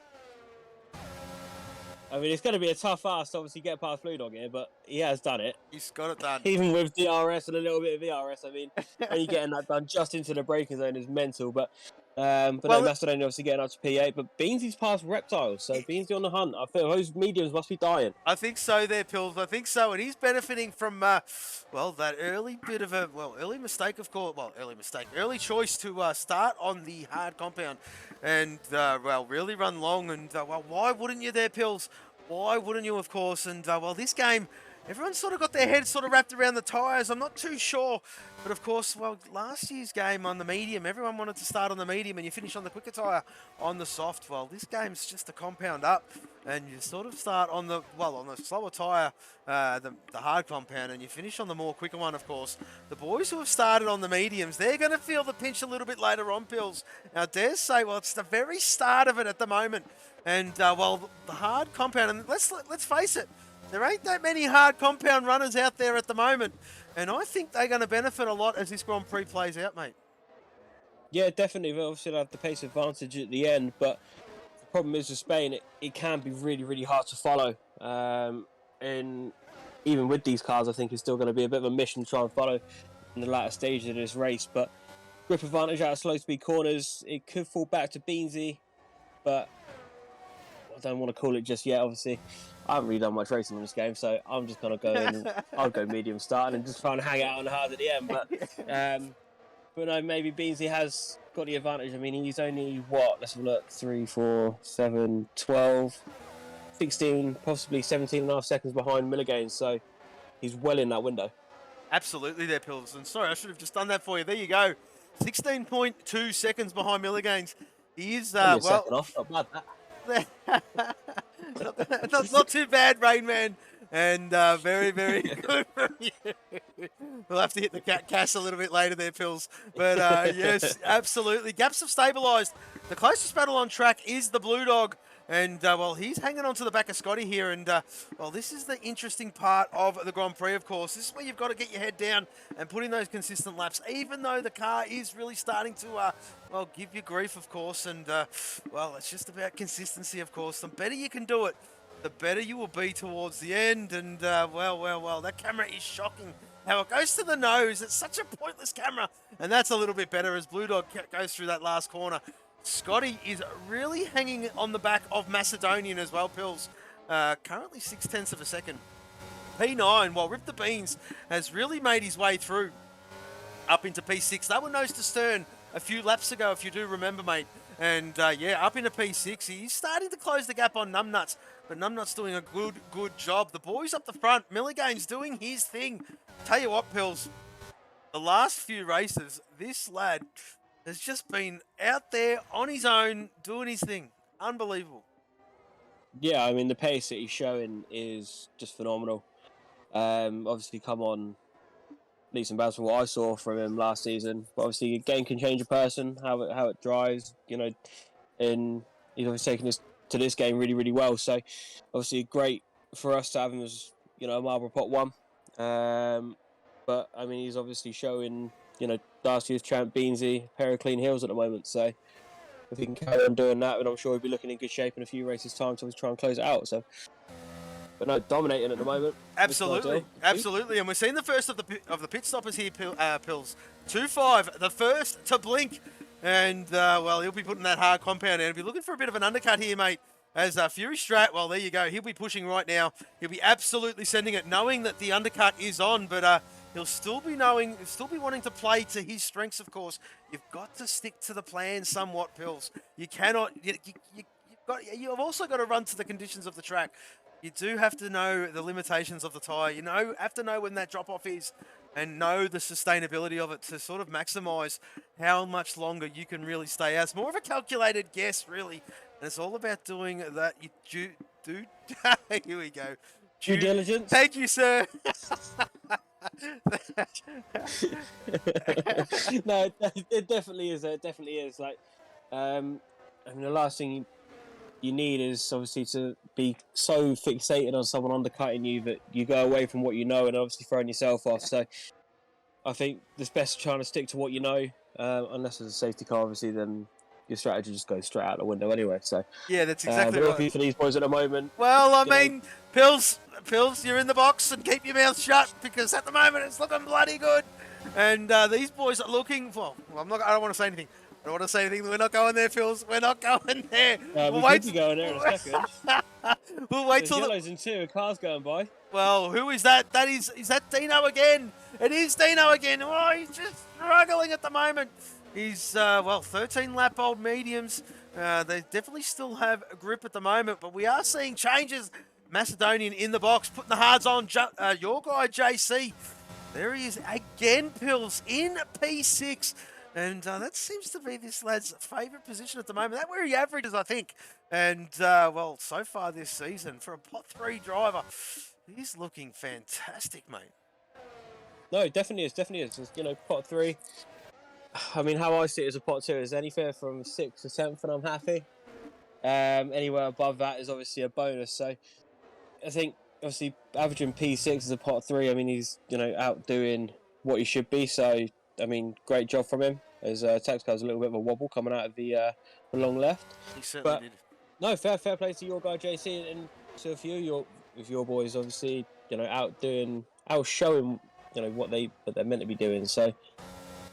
I mean, it's going to be a tough ask to obviously get past Blue Dog here, but he has done it. He's got it done. Even with DRS and a little bit of VRS, I mean, only getting that done just into the braking zone is mental. But well, no, Macedonian obviously getting up to P8, but Beansy's past Reptiles, so Beansy on the hunt. I feel those mediums must be dying. I think so there, Pills. I think so. And he's benefiting from, well, that early bit of a, well, early mistake, of course. Well, early choice to start on the hard compound and, well, really run long. And, well, why wouldn't you there, Pills? Why wouldn't you, of course? And, well, this game, everyone's sort of got their heads sort of wrapped around the tyres. I'm not too sure. But, of course, well, last year's game on the medium, everyone wanted to start on the medium and you finish on the quicker tyre on the soft. Well, this game's just a compound up and you sort of start on the, well, on the slower tyre, the hard compound, and you finish on the more quicker one, of course. The boys who have started on the mediums, they're going to feel the pinch a little bit later on, Pills. Now, I dare say, well, it's the very start of it at the moment. And, well, the hard compound, and let's face it, there ain't that many hard compound runners out there at the moment. And I think they're going to benefit a lot as this Grand Prix plays out, mate. Yeah, definitely. They'll obviously have the pace advantage at the end, but the problem is with Spain, it can be really, really hard to follow. And even with these cars, I think it's still going to be a bit of a mission to try and follow in the latter stages of this race. But grip advantage out of slow speed corners, it could fall back to Beansy, but I don't want to call it just yet, obviously. I haven't really done much racing in this game, so I'm just going to go in. I'll go medium starting and just try and hang out on the hard at the end. But no, maybe Beansy has got the advantage. I mean, he's only, what? Let's have a look. 3, 4, 7, 12, 16, possibly 17 and a half seconds behind Milligain, so he's well in that window. Absolutely there, Pills. And sorry, I should have just done that for you. There you go. 16.2 seconds behind Milligains. He is, well... Second off. Not bad, that. not too bad, Rain Man. And very, very good from you. We'll have to hit the gas a little bit later there, Pills. But yes, absolutely. Gaps have stabilised. The closest battle on track is the Blue Dog. And, well, he's hanging on to the back of Scotty here. And, well, this is the interesting part of the Grand Prix, of course. This is where you've got to get your head down and put in those consistent laps, even though the car is really starting to, well, give you grief, of course. And, well, it's just about consistency, of course. The better you can do it, the better you will be towards the end. And, well, that camera is shocking. How it goes to the nose. It's such a pointless camera. And that's a little bit better as Blue Dog goes through that last corner. Scotty is really hanging on the back of Macedonian as well, Pills. Currently 0.6 of a second. P9, while Rip the Beans has really made his way through up into P6. They were nose to stern a few laps ago, if you do remember, mate. And yeah, up into P6. He's starting to close the gap on Numbnuts, but Numbnuts doing a good job. The boys up the front, Milligain's doing his thing. Tell you what, Pills, the last few races, this lad has just been out there on his own, doing his thing. Unbelievable. Yeah, I mean, the pace that he's showing is just phenomenal. Obviously, come on leaps and bounds from what I saw from him last season. But obviously, a game can change a person, how it drives, you know, and he's obviously taking this to this game really, really well. So, obviously, great for us to have him as, you know, a Marlboro Pot 1. But, I mean, he's obviously showing, you know, last year's champ Beansy, a pair of clean heels at the moment. So if he can carry on doing that, then I'm sure he'll be looking in good shape in a few races' time to try and close it out. So, but no, dominating at the moment. Absolutely. And we're seeing the first of the pit stoppers here, Pills. 2-5, the first to blink. And, well, he'll be putting that hard compound in. He'll be looking for a bit of an undercut here, mate. As Fury Strat, well, there you go. He'll be pushing right now. He'll be absolutely sending it, knowing that the undercut is on, but he'll still be wanting to play to his strengths, of course. You've got to stick to the plan somewhat, Pills. You cannot, you've also got to run to the conditions of the track. You do have to know the limitations of the tyre. You have to know when that drop-off is. and know the sustainability of it to sort of maximize how much longer you can really stay out. It's more of a calculated guess, really. And it's all about doing that. You do. Here we go. Due diligence. Thank you, sir. No, it definitely is. It definitely is. Like, I mean, the last thing you need is obviously to be so fixated on someone undercutting you that you go away from what you know and obviously throwing yourself off. So I think it's best trying to stick to what you know, unless there's a safety car, obviously, then your strategy just goes straight out the window anyway. So yeah, that's exactly right. right. For these boys at the moment. Well, I mean, Pills, you're in the box and keep your mouth shut because at the moment it's looking bloody good. And these boys are looking. Well, I don't want to say anything. I don't want to say anything. We're not going there, Phils. We're not going there. We'll wait. Could be going there in a second. We'll wait till yellows in two. Cars going by. Well, who is that? Is that Dino again? It is Dino again. Oh, he's just struggling at the moment. He's 13 lap old mediums. They definitely still have a grip at the moment, but we are seeing changes. Macedonian in the box, putting the hards on. Your guy JC. There he is again, Pills in P6. And that seems to be this lad's favourite position at the moment. That's where he averages, I think. And, so far this season, for a pot 3 driver, he's looking fantastic, mate. No, it definitely is. It's, pot 3. I mean, how I see it as a pot 2 is anywhere from 6th to 10th, and I'm happy. Anywhere above that is obviously a bonus. So I think, obviously, averaging P6 as a pot 3, I mean, he's, outdoing what he should be. So, I mean, great job from him. His tax car's a little bit of a wobble coming out of the long left. He certainly did. No, fair play to your guy JC and to a few of your boys, obviously, outshowing, what they're meant to be doing. So,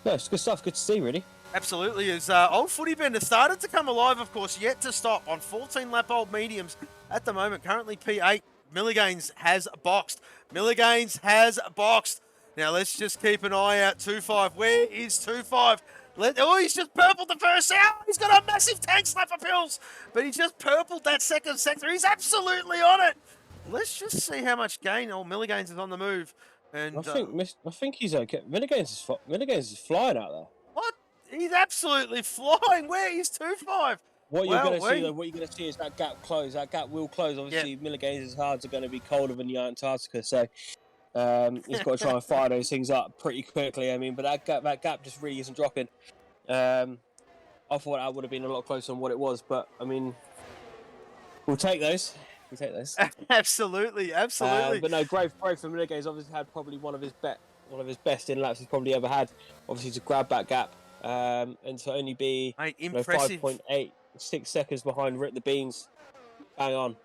no, it's good stuff. Good to see, really. Absolutely. As old footy bender started to come alive, of course, yet to stop on 14 lap old mediums at the moment. Currently P8. Milligains has boxed. Now let's just keep an eye out. 2-5. Where is 2-5? He's just purpled the first out. He's got a massive tank slap for Pills, but he just purpled that second sector. He's absolutely on it. Let's just see how much gain. Milligains is on the move. And I think he's okay. Milligains is flying out there. What? He's absolutely flying. Where is 2-5? What you're going to see is that gap close. That gap will close. Obviously, Milligains' hards are going to be colder than the Antarctica, so he's got to try and fire those things up pretty quickly. I mean, but that gap just really isn't dropping. I thought that would have been a lot closer than what it was, but I mean, we'll take those. Absolutely. But no, great for Milligains. Obviously, had probably one of his best in laps he's probably ever had. Obviously, to grab that gap and to only be 5.8. 6 seconds behind Rip the Beans. Bang on.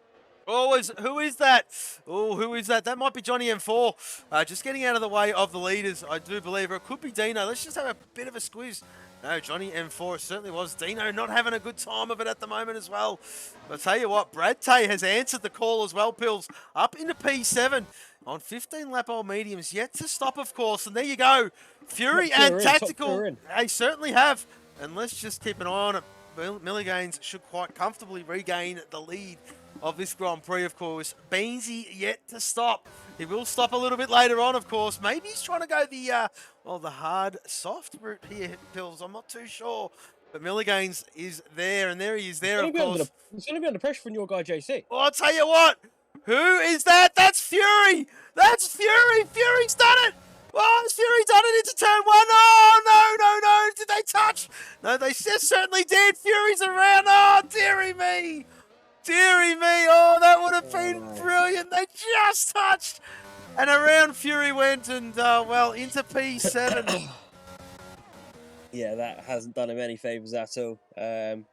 Who is that? Who is that? That might be Johnny M4. Just getting out of the way of the leaders, I do believe. Or it could be Dino. Let's just have a bit of a squeeze. No, Johnny M4 certainly was. Dino not having a good time of it at the moment as well. But I tell you what, Brad Tay has answered the call as well, Pills. Up into P7 on 15 lap old mediums. Yet to stop, of course. And there you go. Fury and Tactical. They certainly have. And let's just keep an eye on it. Milligains should quite comfortably regain the lead of this Grand Prix, of course. Beansy yet to stop. He will stop a little bit later on, of course. Maybe he's trying to go the hard, soft route here, Pills. I'm not too sure. But Milligains is there, and there he is there, of course. He's going to be under pressure from your guy, JC. Well, I'll tell you what. Who is that? That's Fury. That's Fury. Fury's done it. Oh, has Fury done it into turn 1? Oh, no. Did they touch? No, they certainly did. Fury's around. Oh, dearie me. Oh, that would have been brilliant. They just touched. And around Fury went and, into P7. Yeah, that hasn't done him any favours at all. But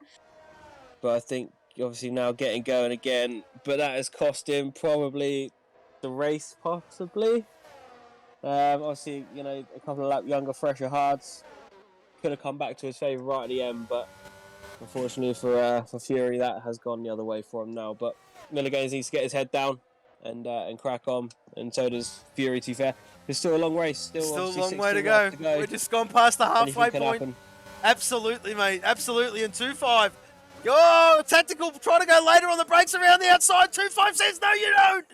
I think, obviously, now getting going again. But that has cost him probably the race, possibly. Obviously, a couple of lap younger, fresher hards could have come back to his favour right at the end, but unfortunately for Fury, that has gone the other way for him now. But Milligains needs to get his head down and crack on, and so does Fury. To be fair, there's still a long race. Still a long way to go. We're just gone past the halfway point. Happen. Absolutely, mate. Absolutely. And 2-5. Oh, Tactical trying to go later on the brakes around the outside. 2-5 says no, you don't.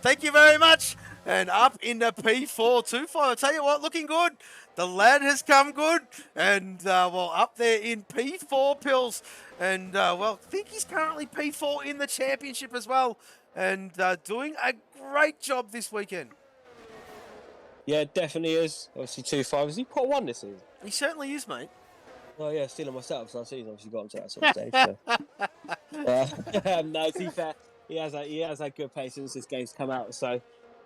Thank you very much. and up into P4, 2-5. I tell you what, looking good. The lad has come good, and well, up there in P4 pills, and well, I think he's currently P4 in the championship as well, and doing a great job this weekend. Yeah, definitely is. Obviously, 2-5. Is he pot one this season? He certainly is, mate. Well, yeah, stealing myself last season. Obviously, got him to that sort of stage. So. No, to be fair, he has had good pace since this game's come out. So,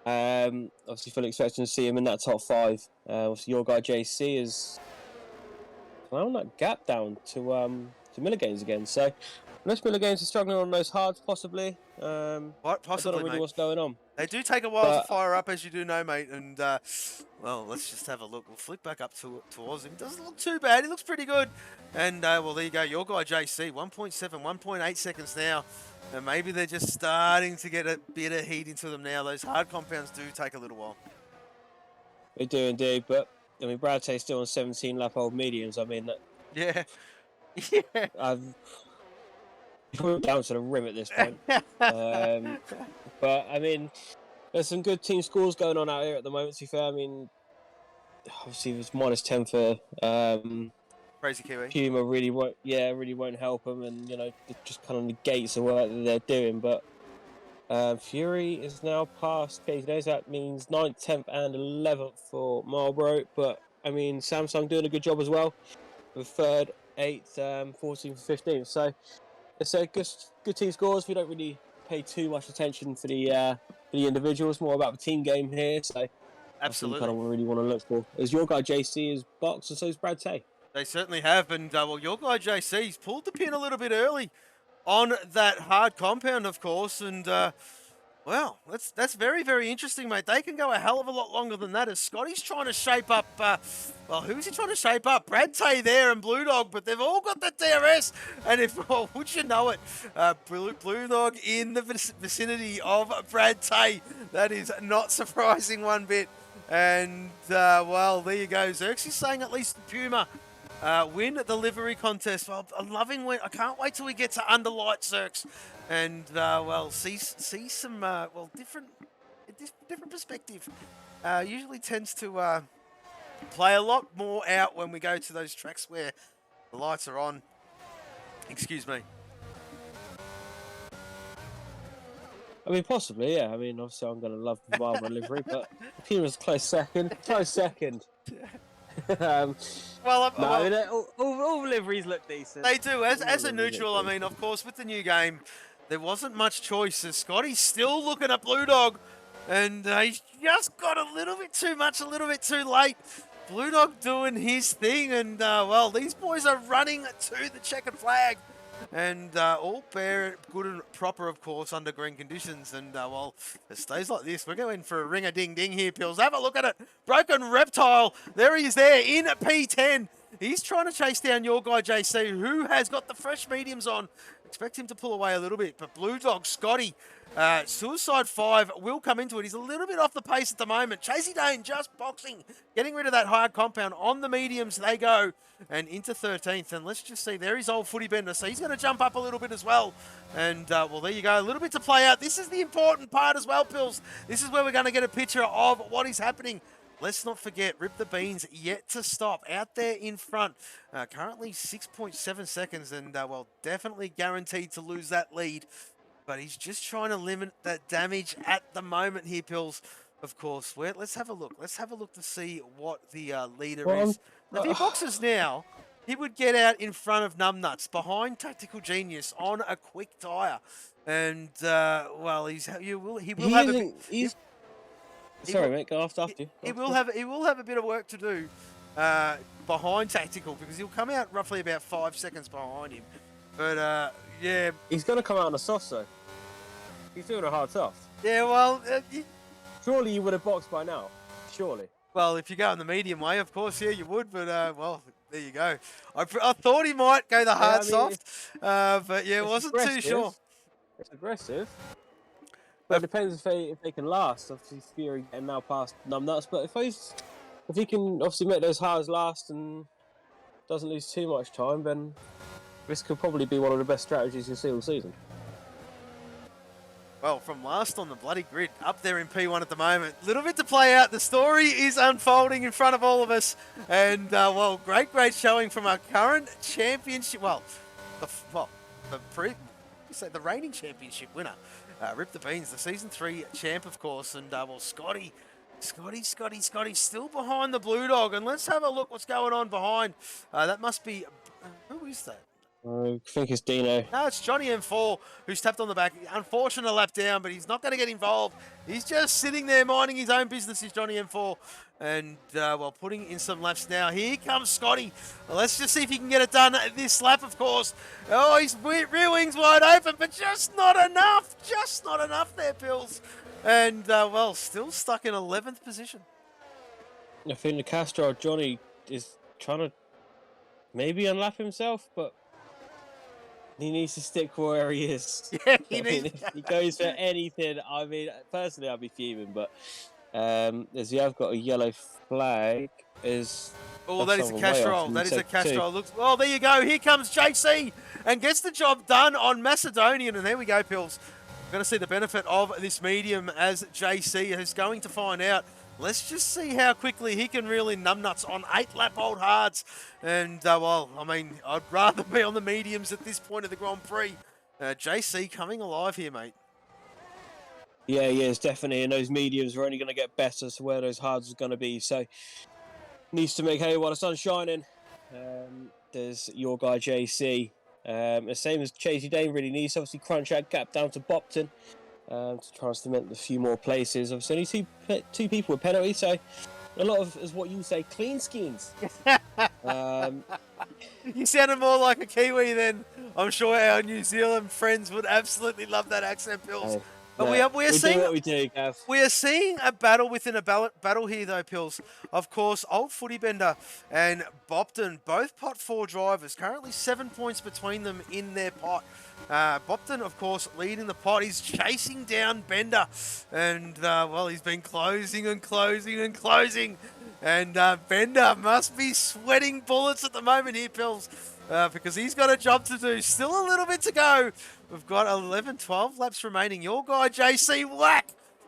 obviously, fully expecting to see him in that top 5. Obviously, your guy JC is found that gap down to Miller Games again. So, unless Miller Games is struggling on those hards, possibly. What? Possibly, I don't know really mate. what's going on. They do take a while to fire up, as you do know, mate. And, well, let's just have a look. We'll flick back up towards him. Doesn't look too bad. He looks pretty good. And, well, there you go. Your guy, JC, 1.7, 1.8 seconds now. And maybe they're just starting to get a bit of heat into them now. Those hard compounds do take a little while. They do indeed. But, I mean, Brad Tay's still on 17 lap old mediums. I mean, yeah. Yeah. I've put it down to the rim at this point. But I mean, there's some good team scores going on out here at the moment. To be fair, I mean, obviously it was -10 for Crazy Kiwi. Puma. Really won't help them, and you know, it just kind of negates the work that they're doing. But Fury is now past K-Days. That means 9th, 10th, and 11th for Marlboro. But I mean, Samsung doing a good job as well, with 3rd, 8th, 14th, 15th. So it's a good team scores. We don't really pay too much attention for the individuals, more about the team game here. So absolutely, kind of really want to look for. As your guy JC is boxed, and so is Brad Tay. They certainly have, and well, your guy JC's pulled the pin a little bit early on that hard compound, of course, and well, that's very, very interesting, mate. They can go a hell of a lot longer than that. As Scotty's trying to shape up, well, who's he trying to shape up? Brad Tay there and Blue Dog, but they've all got the DRS. And if, well, would you know it, Blue Dog in the vicinity of Brad Tay. That is not surprising one bit. And, well, there you go. Xerxes saying at least the Puma win the livery contest. Well, I'm loving when I can't wait till we get to Underlight, Xerx. And well, see some well different perspective. Usually tends to play a lot more out when we go to those tracks where the lights are on. Excuse me. I mean, possibly, yeah. I mean, obviously, I'm going to love Marlboro livery, but Puma's close second. Well, all liveries look decent. They do. As a neutral, I mean, of course, with the new game, there wasn't much choice. As Scotty's still looking at Blue Dog, and he's just got a little bit too much, a little bit too late. Blue Dog doing his thing, and well, these boys are running to the checkered flag. And all bare, good and proper, of course, under green conditions. And, well, it stays like this. We're going for a ring-a-ding-ding here, Pills. Have a look at it. Broken Reptile. There he is there in P10. He's trying to chase down your guy, JC, who has got the fresh mediums on. Expect him to pull away a little bit. But Blue Dog, Scotty, Suicide 5 will come into it. He's a little bit off the pace at the moment. Chasey Dane just boxing, getting rid of that hard compound. On the mediums they go, and into 13th. And let's just see, there is old Footy Bender. So he's going to jump up a little bit as well. And, well, there you go. A little bit to play out. This is the important part as well, Pills. This is where we're going to get a picture of what is happening. Let's not forget, Rip the Beans yet to stop. Out there in front. Currently 6.7 seconds. And, well, definitely guaranteed to lose that lead. But he's just trying to limit that damage at the moment here, Pills. Of course, let's have a look. Let's have a look to see what the leader is. If he boxes now, he would get out in front of Numbnuts, behind Tactical Genius on a quick tyre. And, well, he will have a bit... Sorry, mate, go after you. He will have a bit of work to do behind Tactical, because he'll come out roughly about 5 seconds behind him. But, yeah. He's going to come out on a soft, though. He's doing a hard soft. Yeah, well... surely you would have boxed by now. Surely. Well, if you go in the medium way, of course, yeah, you would. But, well, there you go. I thought he might go the hard soft. But, yeah, wasn't too sure. It's aggressive. But it depends if they can last. Obviously, Fury getting now past Numbnuts. But if he can obviously make those hards last and doesn't lose too much time, then this could probably be one of the best strategies you'll see all season. well, from last on the bloody grid, up there in P1 at the moment. Little bit to play out. The story is unfolding in front of all of us. And, well, great showing from our current championship. Well, the reigning championship winner. Rip the Beans, the Season 3 champ, of course. And, well, Scotty still behind the Blue Dog. And let's have a look what's going on behind. That must be... who is that? I think it's Dino. No, it's Johnny M4 who's tapped on the back. Unfortunate lap down, but he's not going to get involved. He's just sitting there minding his own business, is Johnny M4. And, well, putting in some laps now. Here comes Scotty. Well, let's just see if he can get it done this lap, of course. Oh, his rear wing's wide open, but just not enough. Just not enough there, Pills. And, well, still stuck in 11th position. I think the Castro Johnny is trying to maybe unlap himself, but he needs to stick where he is. Yeah, if he goes for anything, I mean, personally, I'd be fuming, but as we have got a yellow flag, oh, that is a Castrol. That is a Castrol. Looks. Oh, there you go. Here comes JC and gets the job done on Macedonian. And there we go, Pills. We're going to see the benefit of this medium as JC is going to find out. Let's just see how quickly he can really numbnuts on 8-lap-old hards. And, well, I mean, I'd rather be on the mediums at this point of the Grand Prix. JC coming alive here, mate. Yeah, he is, definitely. And those mediums are only going to get better, so where those hards are going to be. So, needs to make hay while the sun's shining. There's your guy, JC. The same as Chasey Dane, really needs to obviously crunch that gap down to Bopton. To try and cement a few more places. Obviously, only two people with penalties, so a lot of, as what you say, clean skins. You sounded more like a Kiwi then. I'm sure our New Zealand friends would absolutely love that accent, Pills. But we are seeing what we do, Gav. We are seeing a battle within a battle here, though, Pills. Of course, Old Footy Bender and Bopton, both pot 4 drivers. Currently 7 points between them in their pot. Bopton, of course, leading the pot. He's chasing down Bender. And, well, he's been closing and closing and closing. And Bender must be sweating bullets at the moment here, Pills. Because he's got a job to do. Still a little bit to go. We've got 11, 12 laps remaining. Your guy, JC, whack!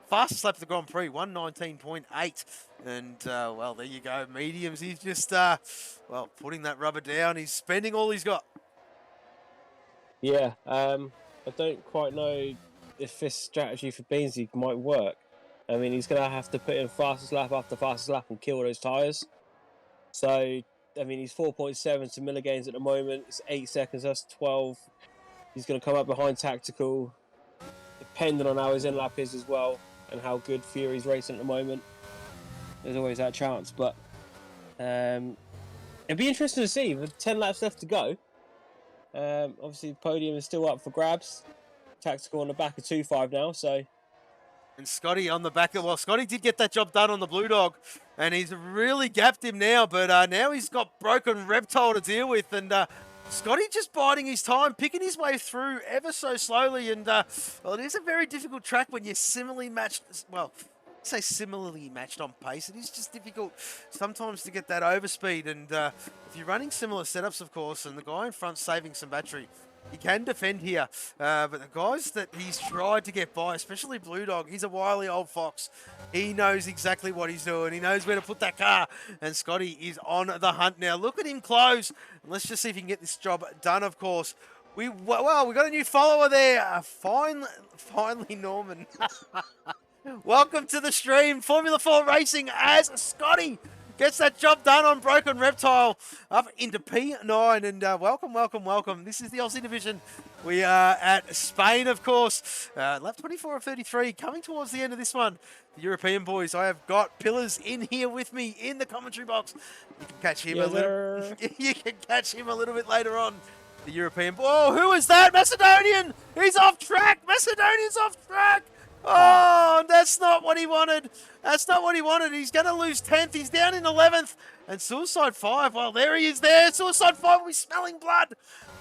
Fastest lap of the Grand Prix, 119.8. And, well, there you go. Mediums, he's just, well, putting that rubber down. He's spending all he's got. Yeah, I don't quite know if this strategy for Beansy might work. I mean, he's going to have to put in fastest lap after fastest lap and kill those tyres. So, I mean, he's 4.7 to milligains at the moment. It's 8 seconds, that's 12. He's going to come up behind Tactical, depending on how his in-lap is as well, and how good Fury's racing at the moment. There's always that chance, but it'd be interesting to see. With 10 laps left to go, obviously the podium is still up for grabs. Tactical on the back of 2.5 now, so... And Scotty on the back of... Well, Scotty did get that job done on the Blue Dog, and he's really gapped him now, but now he's got broken Reptile to deal with, and... Scotty just biding his time, picking his way through ever so slowly, and well, it is a very difficult track when you're similarly matched. Well, I'd say similarly matched on pace. It is just difficult sometimes to get that overspeed, and if you're running similar setups, of course, and the guy in front saving some battery, he can defend here. But the guys that he's tried to get by, especially Blue Dog, he's a wily old fox. He knows exactly what he's doing. He knows where to put that car. And Scotty is on the hunt now. Look at him close. Let's just see if he can get this job done, of course. Well, we got a new follower there. Finally, Norman. Welcome to the stream. Formula4Racing as Scotty gets that job done on Broken Reptile up into P9. And welcome. This is the Aussie division. We are at Spain, of course. Lap 24 of 33, coming towards the end of this one. The European boys, I have got Pillars in here with me in the commentary box. You can catch him You can catch him a little bit later on. The European boy. Oh, who is that? Macedonian! He's off track! Macedonian's off track! Oh, that's not what he wanted. That's not what he wanted. He's going to lose 10th. He's down in 11th. And Suicide 5, well, there he is there. Suicide 5 will be smelling blood.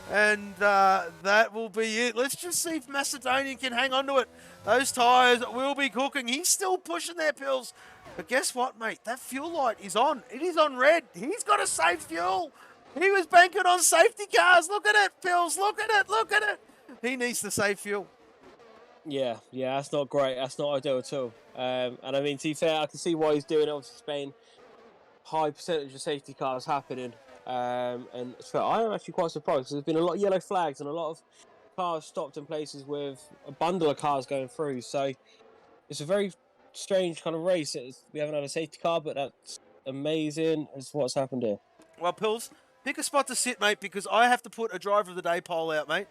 And that will be it. Let's just see if Macedonian can hang on to it. Those tyres will be cooking. He's still pushing their Pills. But guess what, mate? That fuel light is on. It is on red. He's got to save fuel. He was banking on safety cars. Look at it, Pills. Look at it. He needs to save fuel. Yeah, that's not great. That's not ideal at all. And I mean, to be fair, I can see why he's doing it. Obviously, Spain, high percentage of safety cars happening. And so I am actually quite surprised because there's been a lot of yellow flags and a lot of cars stopped in places with a bundle of cars going through. So it's a very strange kind of race. We haven't had a safety car, but that's amazing. Is what's happened here. Well, Pills, pick a spot to sit, mate, because I have to put a driver of the day poll out, mate.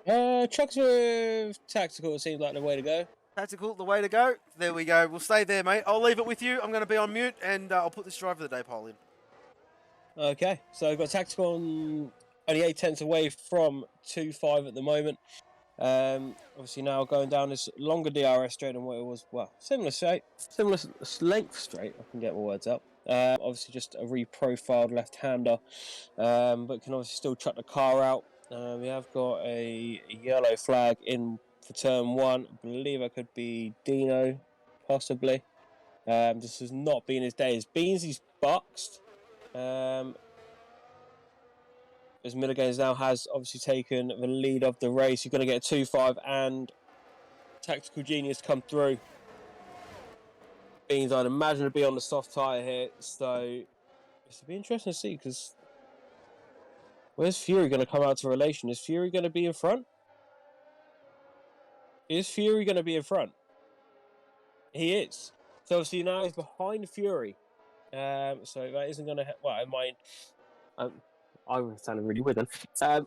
Trucks with tactical seems like the way to go. Tactical, the way to go. There we go. We'll stay there, mate. I'll leave it with you. I'm going to be on mute, and I'll put this driver of the day poll in. Okay, so I've got tactical on only 8/10 away from 2.5 at the moment. Obviously now going down this longer DRS straight than what it was. Well, similar straight, similar length straight. I can get my words out. Obviously just a reprofiled left-hander, but can obviously still chuck the car out. We have got a yellow flag in for turn 1. I believe it could be Dino, possibly. This has not been his day. His Beansy's boxed. As Milligains now has obviously taken the lead of the race. You're going to get a 2.5 and Tactical Genius come through. Beans, I'd imagine, to be on the soft tyre here. So it's going to be interesting to see because where's Fury going to come out to relation? Is Fury going to be in front? Is Fury going to be in front? He is. So obviously now he's behind Fury. So that isn't going to... Well, I might... I was sounding really weird then.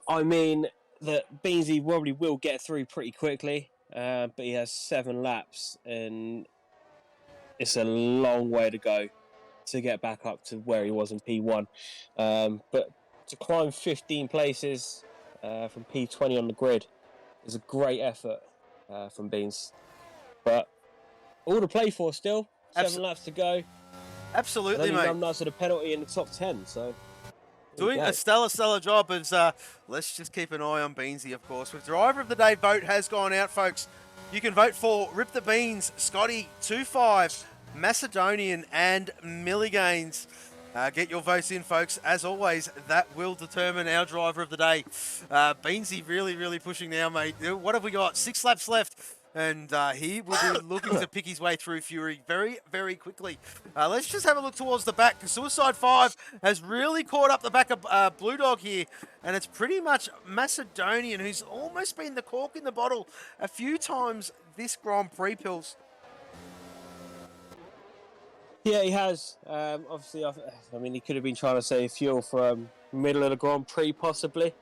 I mean that Beansy probably will get through pretty quickly, but he has 7 laps and it's a long way to go to get back up to where he was in P1. But to climb 15 places from P20 on the grid is a great effort from Beans. But all to play for still. 7 laps to go. Absolutely, mate. I'm nuts at a penalty in the top 10, so... Doing a stellar job. As let's just keep an eye on Beansy, of course. With driver of the day vote has gone out, folks. You can vote for Rip the Beans, Scotty 2.5, Macedonian, and Milligains. Get your votes in, folks. As always, that will determine our driver of the day. Beansy really pushing now, mate. What have we got? 6 laps left. And he will be looking to pick his way through Fury very quickly. Let's just have a look towards the back. Suicide 5 has really caught up the back of Blue Dog here. And it's pretty much Macedonian, who's almost been the cork in the bottle a few times this Grand Prix, Pills. Yeah, he has. Obviously, I mean, he could have been trying to save fuel from middle of the Grand Prix, possibly.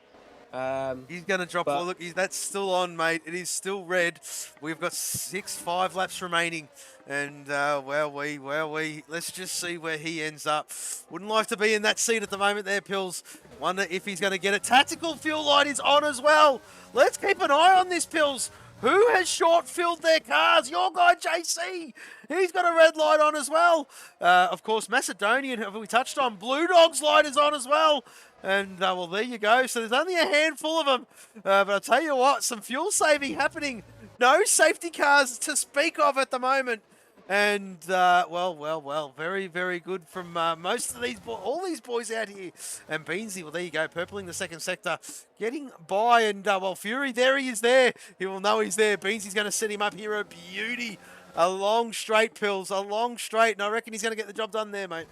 He's going to drop. Well, look, that's still on, mate. It is still red. We've got 5 laps remaining. And, let's just see where he ends up. Wouldn't like to be in that seat at the moment there, Pills. Wonder if he's going to get it. Tactical fuel light is on as well. Let's keep an eye on this, Pills. Who has short-filled their cars? Your guy, JC. He's got a red light on as well. Of course, Macedonian, who we touched on. Blue Dog's light is on as well. And, well, there you go. So there's only a handful of them. But I'll tell you what, some fuel saving happening. No safety cars to speak of at the moment. And, very good from most of these, all these boys out here. And Beansy, well, there you go, purpling the second sector, getting by. And, Fury, there he is there. He will know he's there. Beansy's going to set him up here, a beauty. A long straight, Pills, a long straight. And I reckon he's going to get the job done there, mate.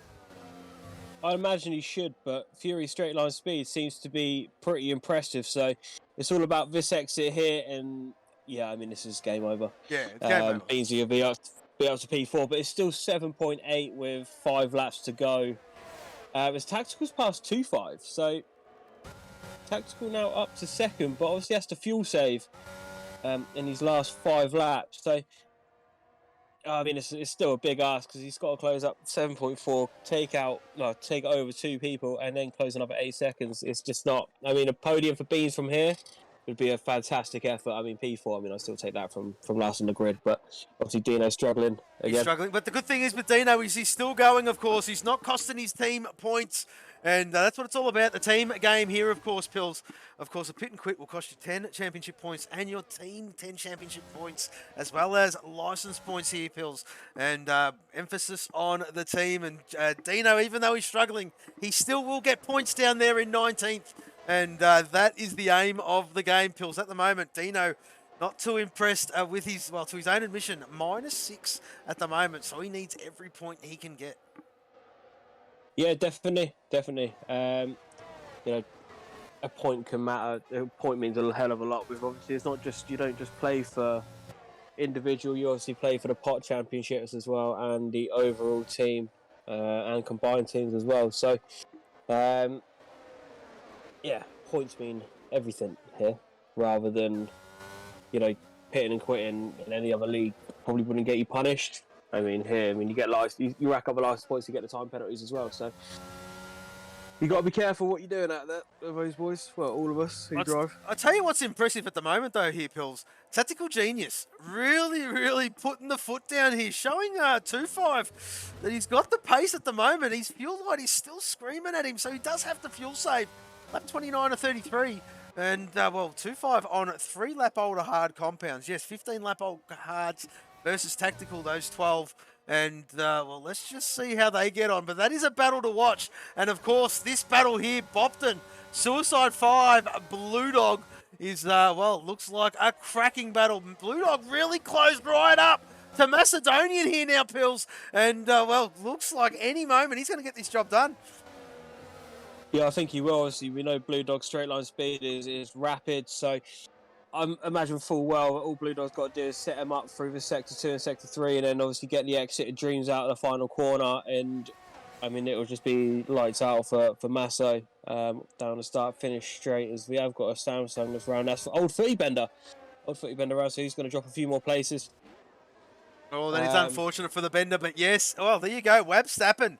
I imagine he should, but Fury's straight line speed seems to be pretty impressive. So it's all about this exit here. And, yeah, I mean, this is game over. Yeah, it's game over. Beansy will be up to P4, but it's still 7.8 with 5 laps to go. As Tactical's past 2.5, so Tactical now up to second, but obviously has to fuel save in his last 5 laps. So, I mean, it's still a big ask because he's got to close up 7.4, take over 2 people, and then close another 8 seconds. It's just not. I mean, a podium for Beans from here would be a fantastic effort. I mean, P4, I mean, I still take that from last on the grid, but obviously Dino's struggling again. He's struggling, but the good thing is with Dino is he's still going, of course. He's not costing his team points, and that's what it's all about, the team game here, of course, Pills. Of course, a pit and quit will cost you 10 championship points and your team 10 championship points, as well as license points here, Pills. And emphasis on the team. And Dino, even though he's struggling, he still will get points down there in 19th. And that is the aim of the game, Pills. At the moment, Dino not too impressed with his, well, to his own admission, -6 at the moment. So he needs every point he can get. Yeah, definitely. You know, a point can matter. A point means a hell of a lot. With obviously, it's not just you don't just play for individual. You obviously play for the pot championships as well, and the overall team and combined teams as well. So, yeah, points mean everything here, rather than pitting and quitting in any other league. Probably wouldn't get you punished. I mean, here, you get you rack up a license points, you get the time penalties as well. So you got to be careful what you're doing out there, those boys. Well, all of us who drive. I'll tell you what's impressive at the moment, though, here, Pills. Tactical Genius really putting the foot down here, showing 2.5 that he's got the pace at the moment. His fuel light is still screaming at him, so he does have the fuel save. Lap 29 to 33. And, well, 2.5 on 3 lap older hard compounds. Yes, 15 lap old hards versus Tactical, those 12. And, well, let's just see how they get on. But that is a battle to watch. And, of course, this battle here, Bopton, Suicide 5, Blue Dog is, well, looks like a cracking battle. Blue Dog really closed right up to Macedonian here now, Pills. And, well, looks like any moment he's going to get this job done. Yeah, I think he will. Obviously, we know Blue Dog's straight line speed is rapid, so I imagine full well all Blue Dog's got to do is set him up through the Sector 2 and Sector 3 and then obviously get the exit of Dreams out of the final corner, and I mean it'll just be lights out for Masso down the start, finish straight, as we have got a Samsung that's around. That's for Old Footy Bender around, so he's going to drop a few more places. Oh, that is unfortunate for the Bender, but yes. Oh, there you go, Wab Stappen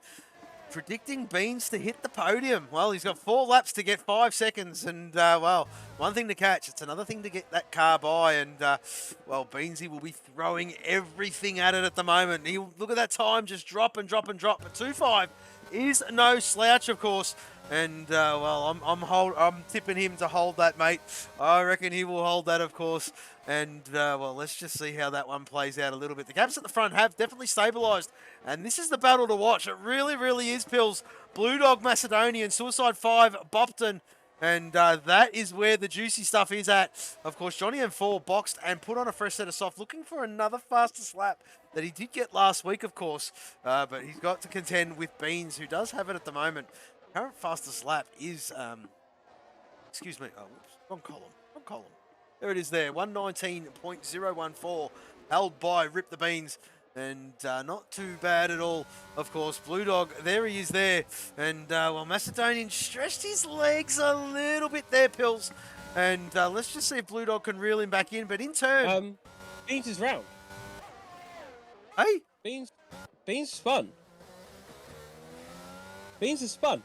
predicting Beans to hit the podium. Well, he's got 4 laps to get 5 seconds, and, well, one thing to catch. It's another thing to get that car by, and, well, Beansy will be throwing everything at it at the moment. He'll look at that time, just drop and drop and drop. But 2.5 is no slouch, of course. And, well, I'm tipping him to hold that, mate. I reckon he will hold that, of course. And, well, let's just see how that one plays out a little bit. The gaps at the front have definitely stabilised. And this is the battle to watch. It really is, Pills. Blue Dog, Macedonian, Suicide 5, Bopton. And that is where the juicy stuff is at. Of course, Johnny M4 boxed and put on a fresh set of soft, looking for another fastest lap that he did get last week, of course. But he's got to contend with Beans, who does have it at the moment. Current fastest lap is, excuse me, oh, whoops, wrong column. There it is there, 119.014, held by Rip the Beans. And not too bad at all, of course. Blue Dog, there he is there. And, well, Macedonian stretched his legs a little bit there, Pills. And let's just see if Blue Dog can reel him back in. But in turn... Beans is round. Hey? Beans spun. Beans spun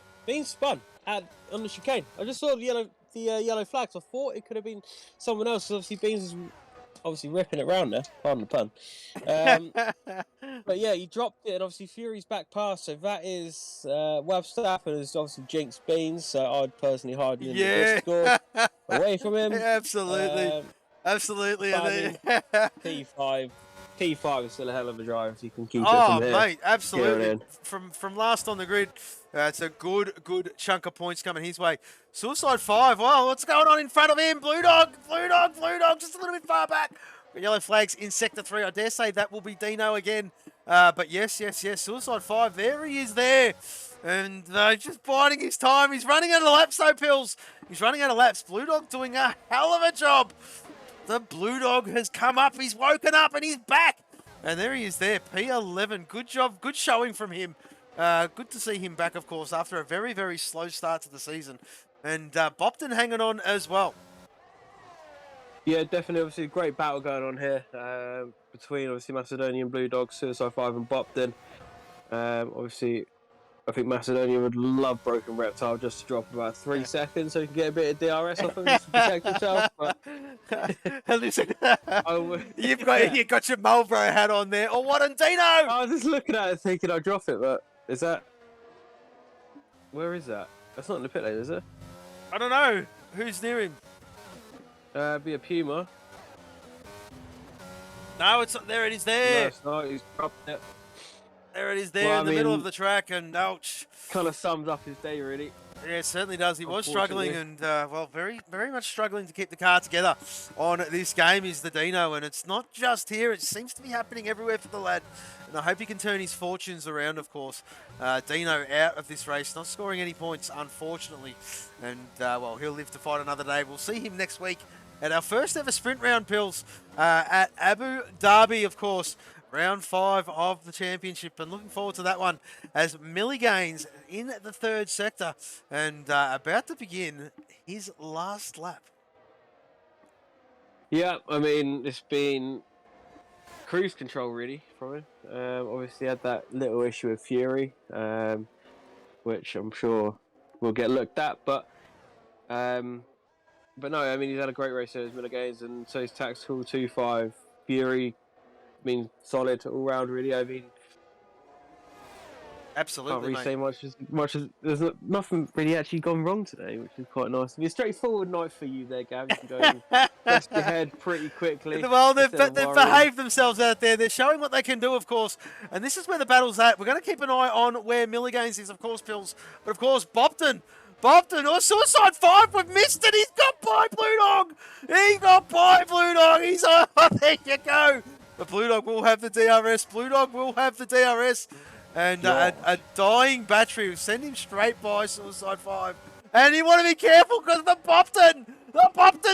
on the chicane. I just saw the yellow flags. I thought it could have been someone else. Obviously, Beans is obviously ripping it round there. Pardon the pun. But yeah, he dropped it, and obviously Fury's back pass. So that is Wab Stappen has obviously jinxed Beans. So I'd personally hide him in the score away from him. Absolutely. Absolutely. P5 is still a hell of a drive if you can keep it from here. Oh, mate, absolutely. From last on the grid, it's a good chunk of points coming his way. Suicide 5, well, what's going on in front of him? Blue Dog, just a little bit far back. Yellow flags in Sector 3. I dare say that will be Dino again. But yes, Suicide 5, there he is there. And just biding his time. He's running out of laps, though, Pills. He's running out of laps. Blue Dog doing a hell of a job. The Blue Dog has come up, he's woken up, and he's back. And there he is there, P11. Good job, good showing from him. Good to see him back, of course, after a very slow start to the season. And Bopton hanging on as well. Yeah, definitely. Obviously, a great battle going on here between, obviously, Macedonian, Blue Dog, Suicide 5 and Bopton. Obviously, I think Macedonia would love Broken Reptile just to drop about 3 seconds so he can get a bit of DRS off him just to protect himself. But listen, you've got your Marlboro hat on there. Oh, what a Dino! I was just looking at it thinking I'd drop it, but is that... Where is that? That's not in the pit lane, is it? I don't know. Who's near him? Be a Puma. No, it's not there. It is there. No, it's not. He's dropped it. There it is there in the middle of the track, and ouch. Kind of sums up his day, really. Yeah, it certainly does. He was struggling Unfortunately. and, well, very much struggling to keep the car together on this game is the Dino. And it's not just here. It seems to be happening everywhere for the lad. And I hope he can turn his fortunes around, of course. Dino out of this race, not scoring any points, unfortunately. And, well, he'll live to fight another day. We'll see him next week at our first ever sprint round, Pills, at Abu Dhabi, of course. Round 5 of the championship, and looking forward to that one as Millie Gaines in the 3rd sector and about to begin his last lap. Yeah, I mean, it's been cruise control really from him. Obviously had that little issue with Fury, which I'm sure will get looked at, but no, I mean, he's had a great race so his Miller Gaines, and so he's Tactical 2-5 Fury. I mean, solid all round, really. I mean, Absolutely, can't really mate. say much as there's nothing really actually gone wrong today, which is quite nice. It'll be a straightforward night for you there, Gav. You can go and rest your head pretty quickly. Well, they've behaved themselves out there. They're showing what they can do, of course. And this is where the battle's at. We're going to keep an eye on where Millie Gaines is, of course, Pills. But, of course, Bopton, Suicide 5, we've missed it. He's got by Blue Dog. He got by Blue Dog. He's on. There you go. But Blue Dog will have the DRS. And a dying battery will send him straight by Suicide 5. And you want to be careful because the Bopton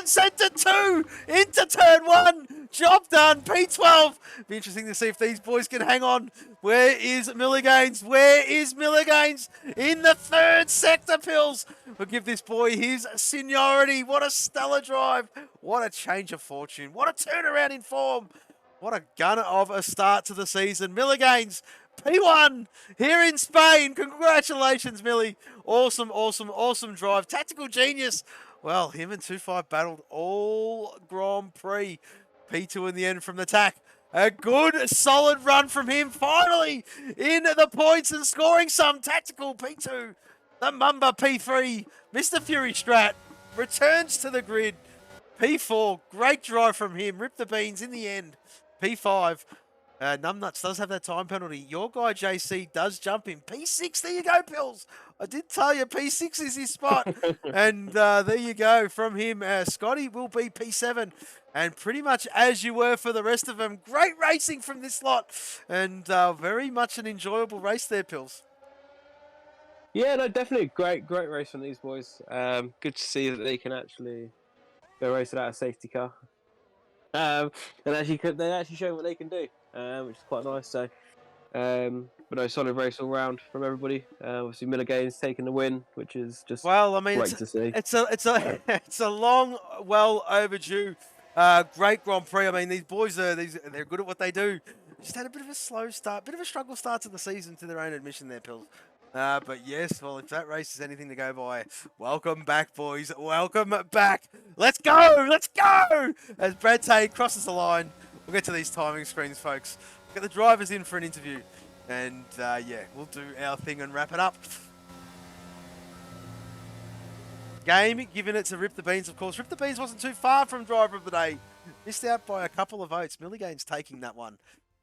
sent it 2 into turn 1. Job done. P12. Be interesting to see if these boys can hang on. Where is Millie Gaines? In the 3rd sector, Pills. We'll give this boy his seniority. What a stellar drive. What a change of fortune. What a turnaround in form. What a gunner of a start to the season. Millie Gaines, P1 here in Spain. Congratulations, Millie. Awesome drive. Tactical genius. Well, him and 2-5 battled all Grand Prix. P2 in the end from the tack. A good, solid run from him. Finally in the points and scoring some. Tactical P2. The Mamba P3. Mr. Fury Strat returns to the grid. P4. Great drive from him. Rip the beans in the end. P5. Numbnuts does have that time penalty. Your guy, JC, does jump in. P6, there you go, Pills. I did tell you, P6 is his spot. And there you go from him. Scotty will be P7. And pretty much as you were for the rest of them. Great racing from this lot. And very much an enjoyable race there, Pills. Yeah, no, definitely great race from these boys. Good to see that they can actually go race without a safety car. And they actually show what they can do, which is quite nice. So, but no, solid race all round from everybody. Obviously, Miller Gaines taking the win, which is just great to see. It's a long, well overdue, great Grand Prix. I mean, these boys they're good at what they do. Just had a bit of a slow start, bit of a struggle start to the season, to their own admission there, Pills. But yes, well, if that race is anything to go by, welcome back, boys. Welcome back. Let's go. As Brad Tate crosses the line, we'll get to these timing screens, folks. Get the drivers in for an interview. And, yeah, we'll do our thing and wrap it up. Game, giving it to Rip the Beans, of course. Rip the Beans wasn't too far from driver of the day. Missed out by a couple of votes. Millie Gaines taking that one.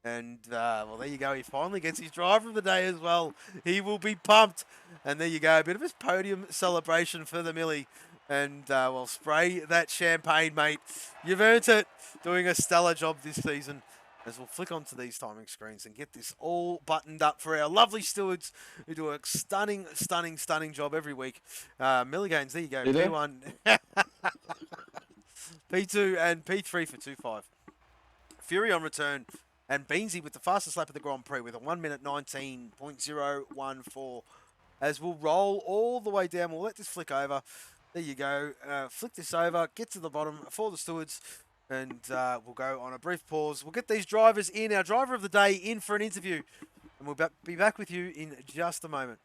And, well, there you go. He finally gets his driver of the day as well. He will be pumped. And there you go. A bit of his podium celebration for the Millie. And, well, spray that champagne, mate. You've earned it. Doing a stellar job this season. As we'll flick onto these timing screens and get this all buttoned up for our lovely stewards who do a stunning job every week. Millie Gaines, there you go. P1, P2 and P3 for 2-5. Fury on return. And Beansy with the fastest lap of the Grand Prix with a 1 minute 19.014. As we'll roll all the way down. We'll let this flick over. There you go. Flick this over. Get to the bottom for the stewards. And we'll go on a brief pause. We'll get these drivers in. Our driver of the day in for an interview. And we'll be back with you in just a moment.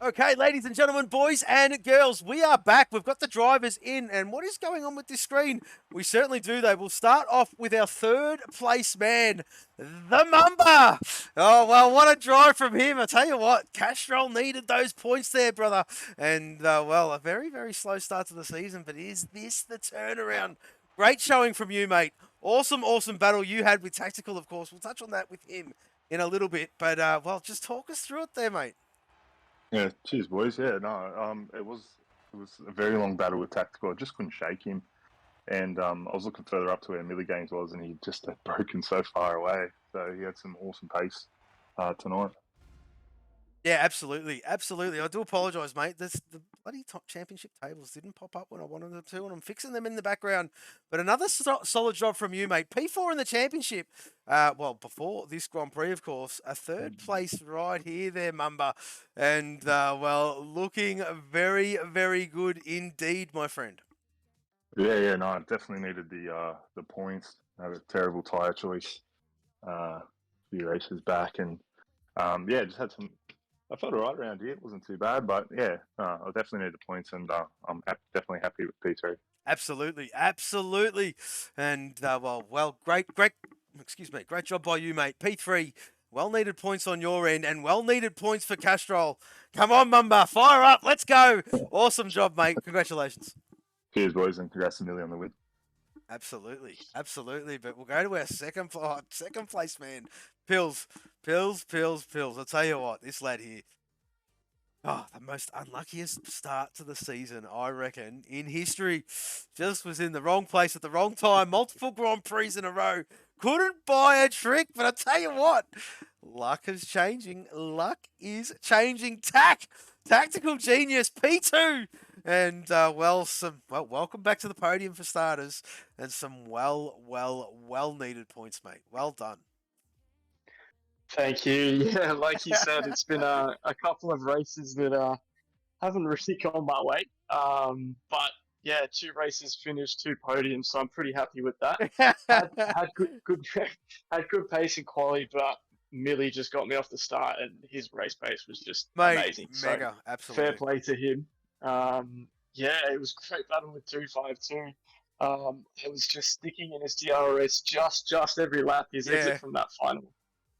Okay, ladies and gentlemen, boys and girls, we are back. We've got the drivers in, and what is going on with this screen? We certainly do, though. We'll start off with our third place man, the Mamba. Oh, well, what a drive from him. I tell you what, Castrol needed those points there, brother. And, well, a very, very slow start to the season, but is this the turnaround? Great showing from you, mate. Awesome, awesome battle you had with Tactical, of course. We'll touch on that with him in a little bit, but, well, just talk us through it there, mate. Yeah, cheers, boys. Yeah, no, it was a very long battle with Tactical. I just couldn't shake him, and I was looking further up to where Millie Games was, and he just had broken so far away. So he had some awesome pace tonight. Yeah, absolutely, absolutely. I do apologise, mate. The bloody top championship tables didn't pop up when I wanted them to, and I'm fixing them in the background. But another solid job from you, mate. P4 in the championship. Well, before this Grand Prix, of course, a third place right here, there, Mamba, and well, looking very, very good indeed, my friend. Yeah, no, I definitely needed the points. I had a terrible tyre choice a few races back, and yeah, just had some. I felt all right around here. It wasn't too bad, but yeah, I definitely need the points, and I'm definitely happy with P3. Absolutely, absolutely, and well, great, excuse me, great job by you, mate. P3, well needed points on your end, and well needed points for Castrol. Come on, Mamba, fire up, let's go! Awesome job, mate. Congratulations. Cheers, boys, and congrats to Millie on the win. Absolutely, absolutely. But we'll go to our second place man, Pills. I'll tell you what, this lad here. Oh, the most unluckiest start to the season, I reckon, in history. Just was in the wrong place at the wrong time. Multiple Grand Prix in a row. Couldn't buy a trick, but I tell you what, luck is changing. Luck is changing. Tactical genius, P2. And, welcome back to the podium for starters. And some well needed points, mate. Well done. Thank you. Yeah, like you said, it's been a couple of races that haven't really gone my way. But yeah, 2 races finished, 2 podiums, so I'm pretty happy with that. Had good had good pace and quality, but Millie just got me off the start, and his race pace was just amazing. Mega, so absolutely. Fair play to him. Yeah, it was a great battle with 252. It was just sticking in his DRS just every lap. His exit from that final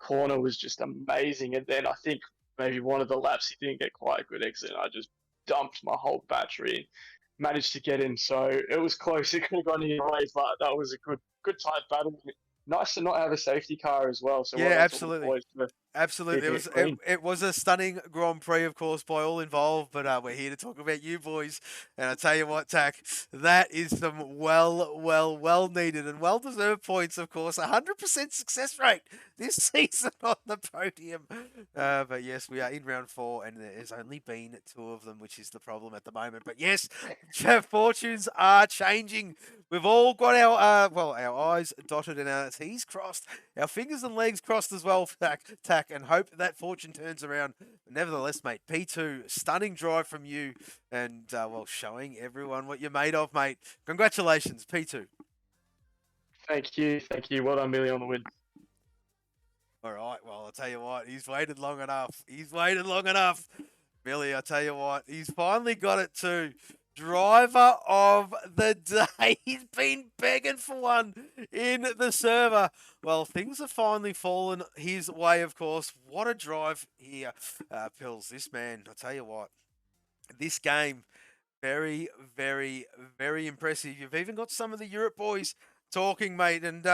corner was just amazing, and then I think maybe one of the laps he didn't get quite a good exit, and I just dumped my whole battery and managed to get in. So it was close. It could have gone either way, but that was a good tight battle. Nice to not have a safety car as well. So yeah, absolutely. Absolutely. It was a stunning Grand Prix, of course, by all involved, but we're here to talk about you boys. And I tell you what, Tack, that is some well needed and well-deserved points, of course. 100% success rate this season on the podium. But yes, we are in round 4, and there's only been 2 of them, which is the problem at the moment. But yes, fortunes are changing. We've all got our eyes dotted and our T's crossed, our fingers and legs crossed as well, Tack, and hope that fortune turns around. But nevertheless, mate, P2, stunning drive from you, and showing everyone what you're made of, mate. Congratulations, P2. Thank you. Well done, Millie, on the win. All right, well, I'll tell you what, he's waited long enough. Billy, I tell you what, he's finally got it too. Driver of the day. He's been begging for one in the server. Well, things have finally fallen his way, of course. What a drive here, Pills. This man, I tell you what, this game, very, very, very impressive. You've even got some of the Europe boys talking, mate, and,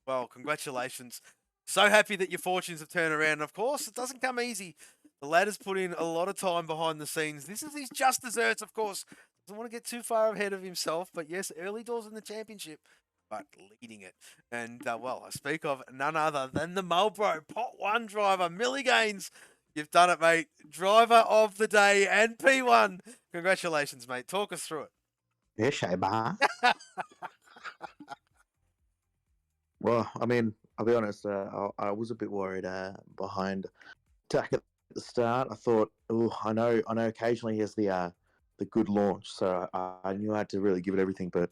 congratulations. So happy that your fortunes have turned around. And of course, it doesn't come easy. The lad has put in a lot of time behind the scenes. This is his just desserts, of course. Doesn't want to get too far ahead of himself, but yes, early doors in the championship, but leading it. And, I speak of none other than the Marlboro Pot 1 driver, Millie Gaines. You've done it, mate. Driver of the day and P1. Congratulations, mate. Talk us through it. Yeah, Shayba. Well, I mean, I'll be honest, I was a bit worried behind Tack at the start. I thought, I know occasionally he has the good launch, so I knew I had to really give it everything, but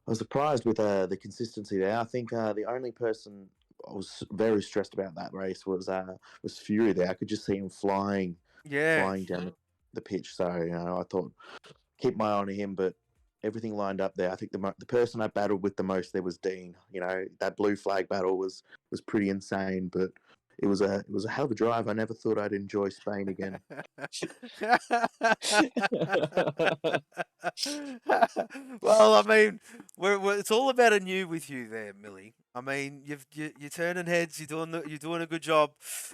I was surprised with the consistency there. I think the only person I was very stressed about that race was Fury there. I could just see him flying down the pitch, so I thought keep my eye on him, but everything lined up there. I think the person I battled with the most there was Dean. That blue flag battle was pretty insane, but it was a hell of a drive. I never thought I'd enjoy Spain again. Well, I mean, it's all about a new with you there, Millie. I mean, you're turning heads. You're doing a good job.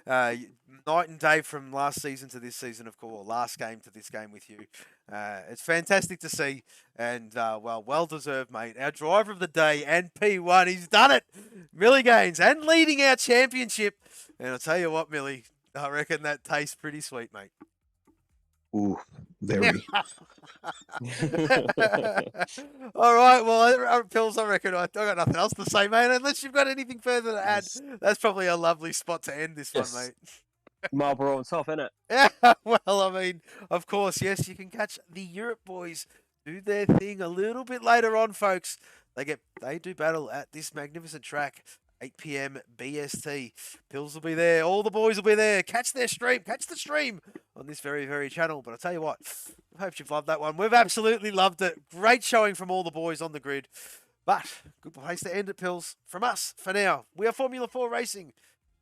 Night and day from last season to this season, of course, or last game to this game with you. It's fantastic to see, and well deserved, mate. Our driver of the day and P1, he's done it. Millie Gaines and leading our championship. And I'll tell you what, Millie, I reckon that tastes pretty sweet, mate. Ooh, very. All right, well, Pills, I reckon I got nothing else to say, mate. Unless you've got anything further to add, that's probably a lovely spot to end this one, mate. Marlboro on top, innit? Yeah, well, I mean, of course, yes, you can catch the Europe boys do their thing a little bit later on, folks. They do battle at this magnificent track. 8 p.m. BST. Pills will be there. All the boys will be there. Catch the stream on this very, very channel. But I'll tell you what, I hope you've loved that one. We've absolutely loved it. Great showing from all the boys on the grid. But good place to end it, Pills. From us, for now, we are Formula 4 Racing.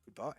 Goodbye.